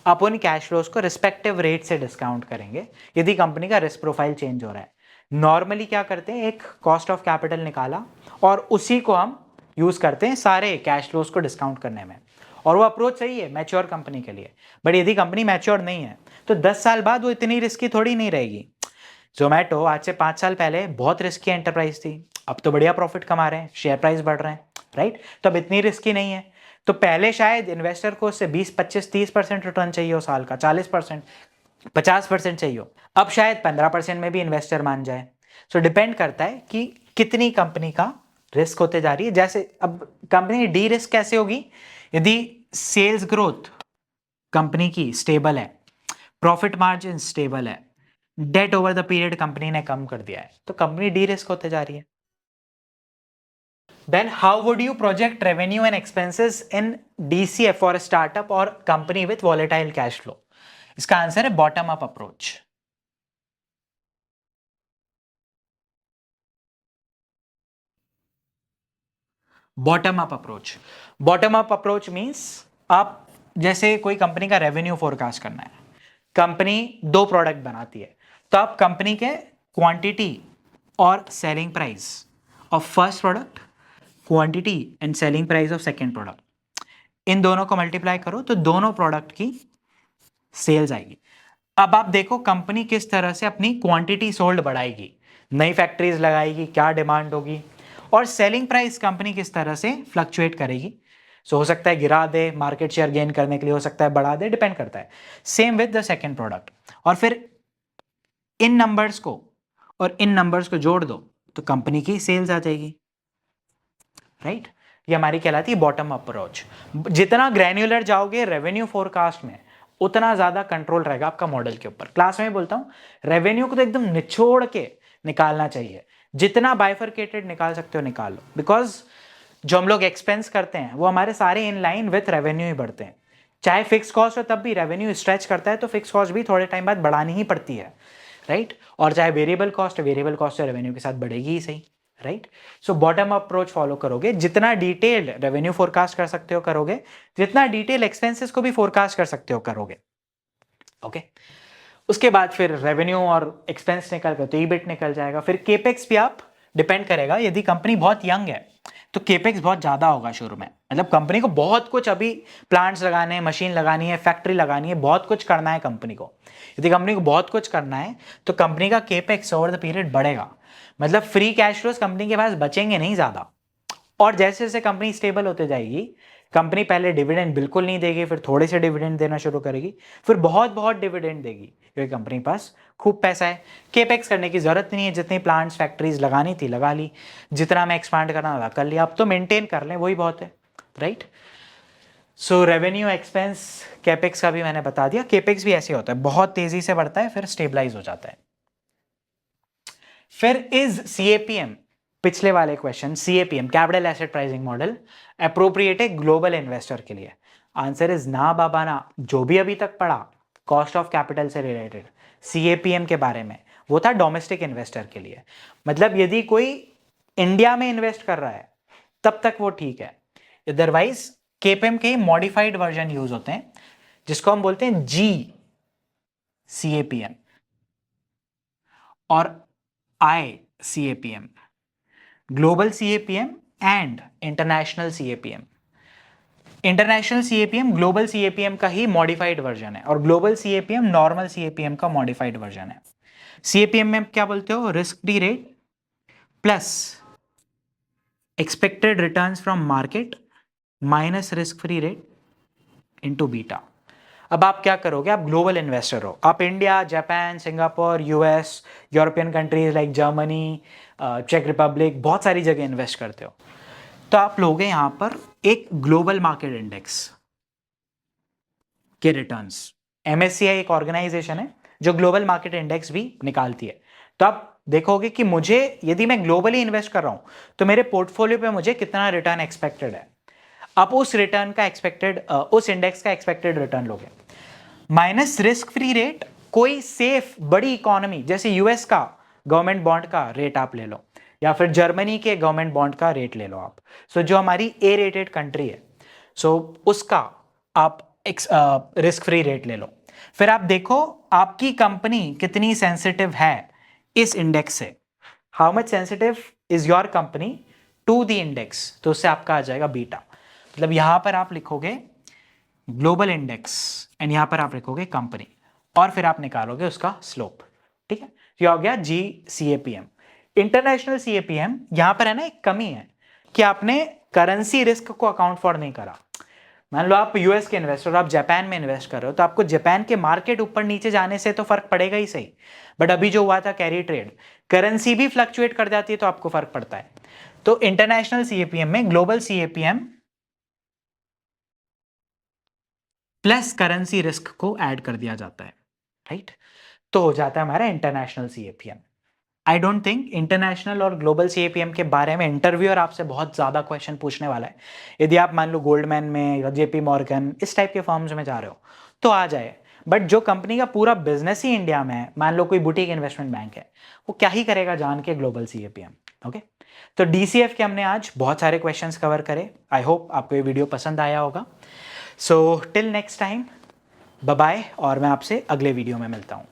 आप उन कैश फ्लोज को रिस्पेक्टिव रेट से डिस्काउंट करेंगे यदि कंपनी का रिस्क प्रोफाइल चेंज हो रहा है। नॉर्मली क्या करते हैं, एक कॉस्ट ऑफ कैपिटल निकाला और उसी को हम यूज करते हैं सारे कैश फ्लोज को डिस्काउंट करने में, और वो अप्रोच सही है मैच्योर कंपनी के लिए। बट यदि कंपनी मैच्योर नहीं है, तो 10 साल बाद वो इतनी रिस्की थोड़ी नहीं रहेगी। जोमेटो आज से 5 साल पहले बहुत रिस्की एंटरप्राइज थी, अब तो बढ़िया प्रॉफिट कमा रहे हैं, शेयर प्राइस बढ़ रहे हैं, राइट? तो अब इतनी रिस्की नहीं है। तो पहले शायद इन्वेस्टर को उससे 20-25-30% रिटर्न चाहिए हो साल का, 40% 50% चाहिए हो, अब शायद 15% में भी इन्वेस्टर मान जाए। सो डिपेंड करता है कि कितनी कंपनी का रिस्क होते जा रही है। जैसे अब कंपनी डी रिस्क कैसे होगी? यदि सेल्स ग्रोथ कंपनी की स्टेबल है, प्रॉफिट मार्जिन स्टेबल है, debt over the period company ने कम कर दिया है, तो कंपनी डी रिस्क होते जा रही है। Then how would you project revenue and expenses in DCF for a startup or company with volatile cash flow? इसका आंसर है bottom up approach. Bottom up approach. Bottom up approach means आप जैसे कोई company का revenue forecast करना है, company दो product बनाती है, तो आप कंपनी के क्वांटिटी और selling price of first product, quantity and selling price of second product, इन दोनों को मल्टीप्लाई करो तो दोनों प्रोडक्ट की सेल्स आएगी। अब आप देखो कंपनी किस तरह से अपनी क्वांटिटी सोल्ड बढ़ाएगी, नई फैक्ट्रीज लगाएगी, क्या डिमांड होगी, और सेलिंग प्राइस कंपनी किस तरह से फ्लक्चुएट करेगी। सो हो सकता है गिरा दे मार्केट शेयर गेन करने के लिए, हो सकता है बढ़ा दे, डिपेंड करता है। Same with the second product. और फिर इन नंबर्स को और इन नंबर्स को जोड़ दो तो कंपनी की सेल्स आ जाएगी, राइट। ये हमारी कहलाती है बॉटम अप्रोच। जितना ग्रैन्युलर जाओगे रेवेन्यू फोरकास्ट में, उतना ज्यादा कंट्रोल रहेगा आपका मॉडल के ऊपर। क्लास में बोलता हूं रेवेन्यू को तो एकदम निचोड़ के निकालना चाहिए, जितना बाइफरकेटेड निकाल सकते हो निकाल लो, बिकॉज जो हम लोग एक्सपेंस करते हैं वो हमारे सारे इन लाइन विथ रेवेन्यू ही बढ़ते हैं। चाहे फिक्स कॉस्ट हो तब भी रेवेन्यू स्ट्रेच करता है तो फिक्स कॉस्ट भी थोड़े टाइम बाद बढ़ानी ही पड़ती है, राइट। और चाहे वेरिएबल कॉस्ट रेवेन्यू के साथ बढ़ेगी ही सही, right. So bottom approach follow करोगे, जितना डिटेल्ड रेवेन्यू फोरकास्ट कर सकते हो करोगे, जितना डिटेल एक्सपेंसेस को भी फोरकास्ट कर सकते हो करोगे, ओके। उसके बाद फिर रेवेन्यू और एक्सपेंस निकल गए तो ईबिट निकल जाएगा। फिर केपेक्स भी आप डिपेंड करेगा, यदि कंपनी बहुत यंग है तो केपेक्स बहुत ज्यादा होगा शुरू में, मतलब कंपनी को बहुत कुछ अभी प्लांट्स लगाने हैं, मशीन लगानी है, फैक्ट्री लगानी है, बहुत कुछ करना है कंपनी को। यदि कंपनी को बहुत कुछ करना है तो कंपनी का केपेक्स ओवर द पीरियड बढ़ेगा, मतलब फ्री कैश फ्लोस कंपनी के पास बचेंगे नहीं ज्यादा। और जैसे जैसे कंपनी स्टेबल होते जाएगी, कंपनी पहले डिविडेंड बिल्कुल नहीं देगी, फिर थोड़े से डिविडेंड देना शुरू करेगी, फिर बहुत बहुत डिविडेंड देगी, क्योंकि कंपनी के पास खूब पैसा है। केपेक्स करने की जरूरत नहीं है, जितनी प्लांट्स फैक्ट्रीज लगानी थी लगा ली, जितना मैं एक्सपांड करना था कर लिया, अब तो मेंटेन कर लें वही बहुत है, राइट। सो रेवेन्यू एक्सपेंस केपेक्स का भी मैंने बता दिया। केपेक्स भी ऐसे होता है, बहुत तेजी से बढ़ता है फिर स्टेबलाइज हो जाता है। फिर इज सीएपीएम, पिछले वाले question, CAPM capital asset pricing model appropriate है ग्लोबल इन्वेस्टर के लिए? आंसर इज ना बाबा ना। जो भी अभी तक पढ़ा कॉस्ट ऑफ कैपिटल से रिलेटेड सीएपीएम के बारे में, वो था डोमेस्टिक इन्वेस्टर के लिए। मतलब यदि कोई इंडिया में इन्वेस्ट कर रहा है तब तक वो ठीक है, अदरवाइज केपीएम के मॉडिफाइड वर्जन यूज होते हैं, जिसको हम बोलते हैं जी सीएपीएम और I CAPM, global CAPM and international CAPM. International CAPM global CAPM का ही मॉडिफाइड वर्जन है, और ग्लोबल सीएपीएम नॉर्मल सीएपीएम का मॉडिफाइड वर्जन है। सीएपीएम में क्या बोलते हो? Risk free rate plus expected returns from market minus risk free rate into beta. अब आप क्या करोगे? आप ग्लोबल इन्वेस्टर हो, आप India, Japan, Singapore, US, European countries like Germany, चेक रिपब्लिक, बहुत सारी जगह इन्वेस्ट करते हो, तो आप लोगे यहां पर एक ग्लोबल मार्केट इंडेक्स के रिटर्न्स। एमएससीआई एक ऑर्गेनाइजेशन है जो ग्लोबल मार्केट इंडेक्स भी निकालती है। तो आप देखोगे कि मुझे, यदि मैं ग्लोबली इन्वेस्ट कर रहा हूं तो मेरे पोर्टफोलियो पे मुझे कितना रिटर्न एक्सपेक्टेड है, आप उस रिटर्न का एक्सपेक्टेड, उस इंडेक्स का एक्सपेक्टेड रिटर्न लोगे, माइनस रिस्क फ्री रेट। कोई सेफ बड़ी इकोनॉमी जैसे यूएस का गवर्नमेंट बॉन्ड का रेट आप ले लो, या फिर जर्मनी के गवर्नमेंट बॉन्ड का रेट ले लो आप। सो जो हमारी ए रेटेड कंट्री है, सो उसका आप रिस्क फ्री रेट ले लो। फिर आप देखो आपकी कंपनी कितनी सेंसिटिव है इस इंडेक्स से, how much sensitive is your company to the index, तो उससे आपका आ जाएगा बीटा। मतलब यहां पर आप लिखोगे ग्लोबल इंडेक्स एंड यहां पर आप लिखोगे कंपनी, और फिर आप निकालोगे उसका स्लोप, ठीक है। ये हो गया जी सीएपीएम। इंटरनेशनल सीएपीएम, यहां पर है ना एक कमी है कि आपने करेंसी रिस्क को अकाउंट फॉर नहीं करा। मान लो आप यूएस के इन्वेस्टर, आप जापान में इन्वेस्ट कर रहे हो, तो आपको जापान के मार्केट ऊपर नीचे जाने से तो फर्क पड़ेगा ही सही, बट अभी जो हुआ था कैरी ट्रेड, करेंसी भी फ्लक्चुएट कर जाती है तो आपको फर्क पड़ता है। तो इंटरनेशनल सीएपीएम में global CAPM plus currency risk को ऐड कर दिया जाता है, राइट। तो हो जाता है हमारा international CAPM. I don't think international और ग्लोबल सीएपीएम के बारे में इंटरव्यूअर आपसे बहुत ज़्यादा क्वेश्चन पूछने वाला है। यदि आप मान लो गोल्डमैन में या जेपी मॉर्गन इस टाइप के फर्म्स में जा रहे हो तो आ जाए, बट जो कंपनी का पूरा बिजनेस ही इंडिया में है, मान लो कोई बुटीक इन्वेस्टमेंट बैंक है, वो क्या ही करेगा जान के ग्लोबल सीएपीएम, ओके, तो DCF के हमने आज बहुत सारे क्वेश्चंस कवर करे। आई होप आपको ये वीडियो पसंद आया होगा। So till next time, bye bye, और मैं आपसे अगले वीडियो में मिलता हूँ।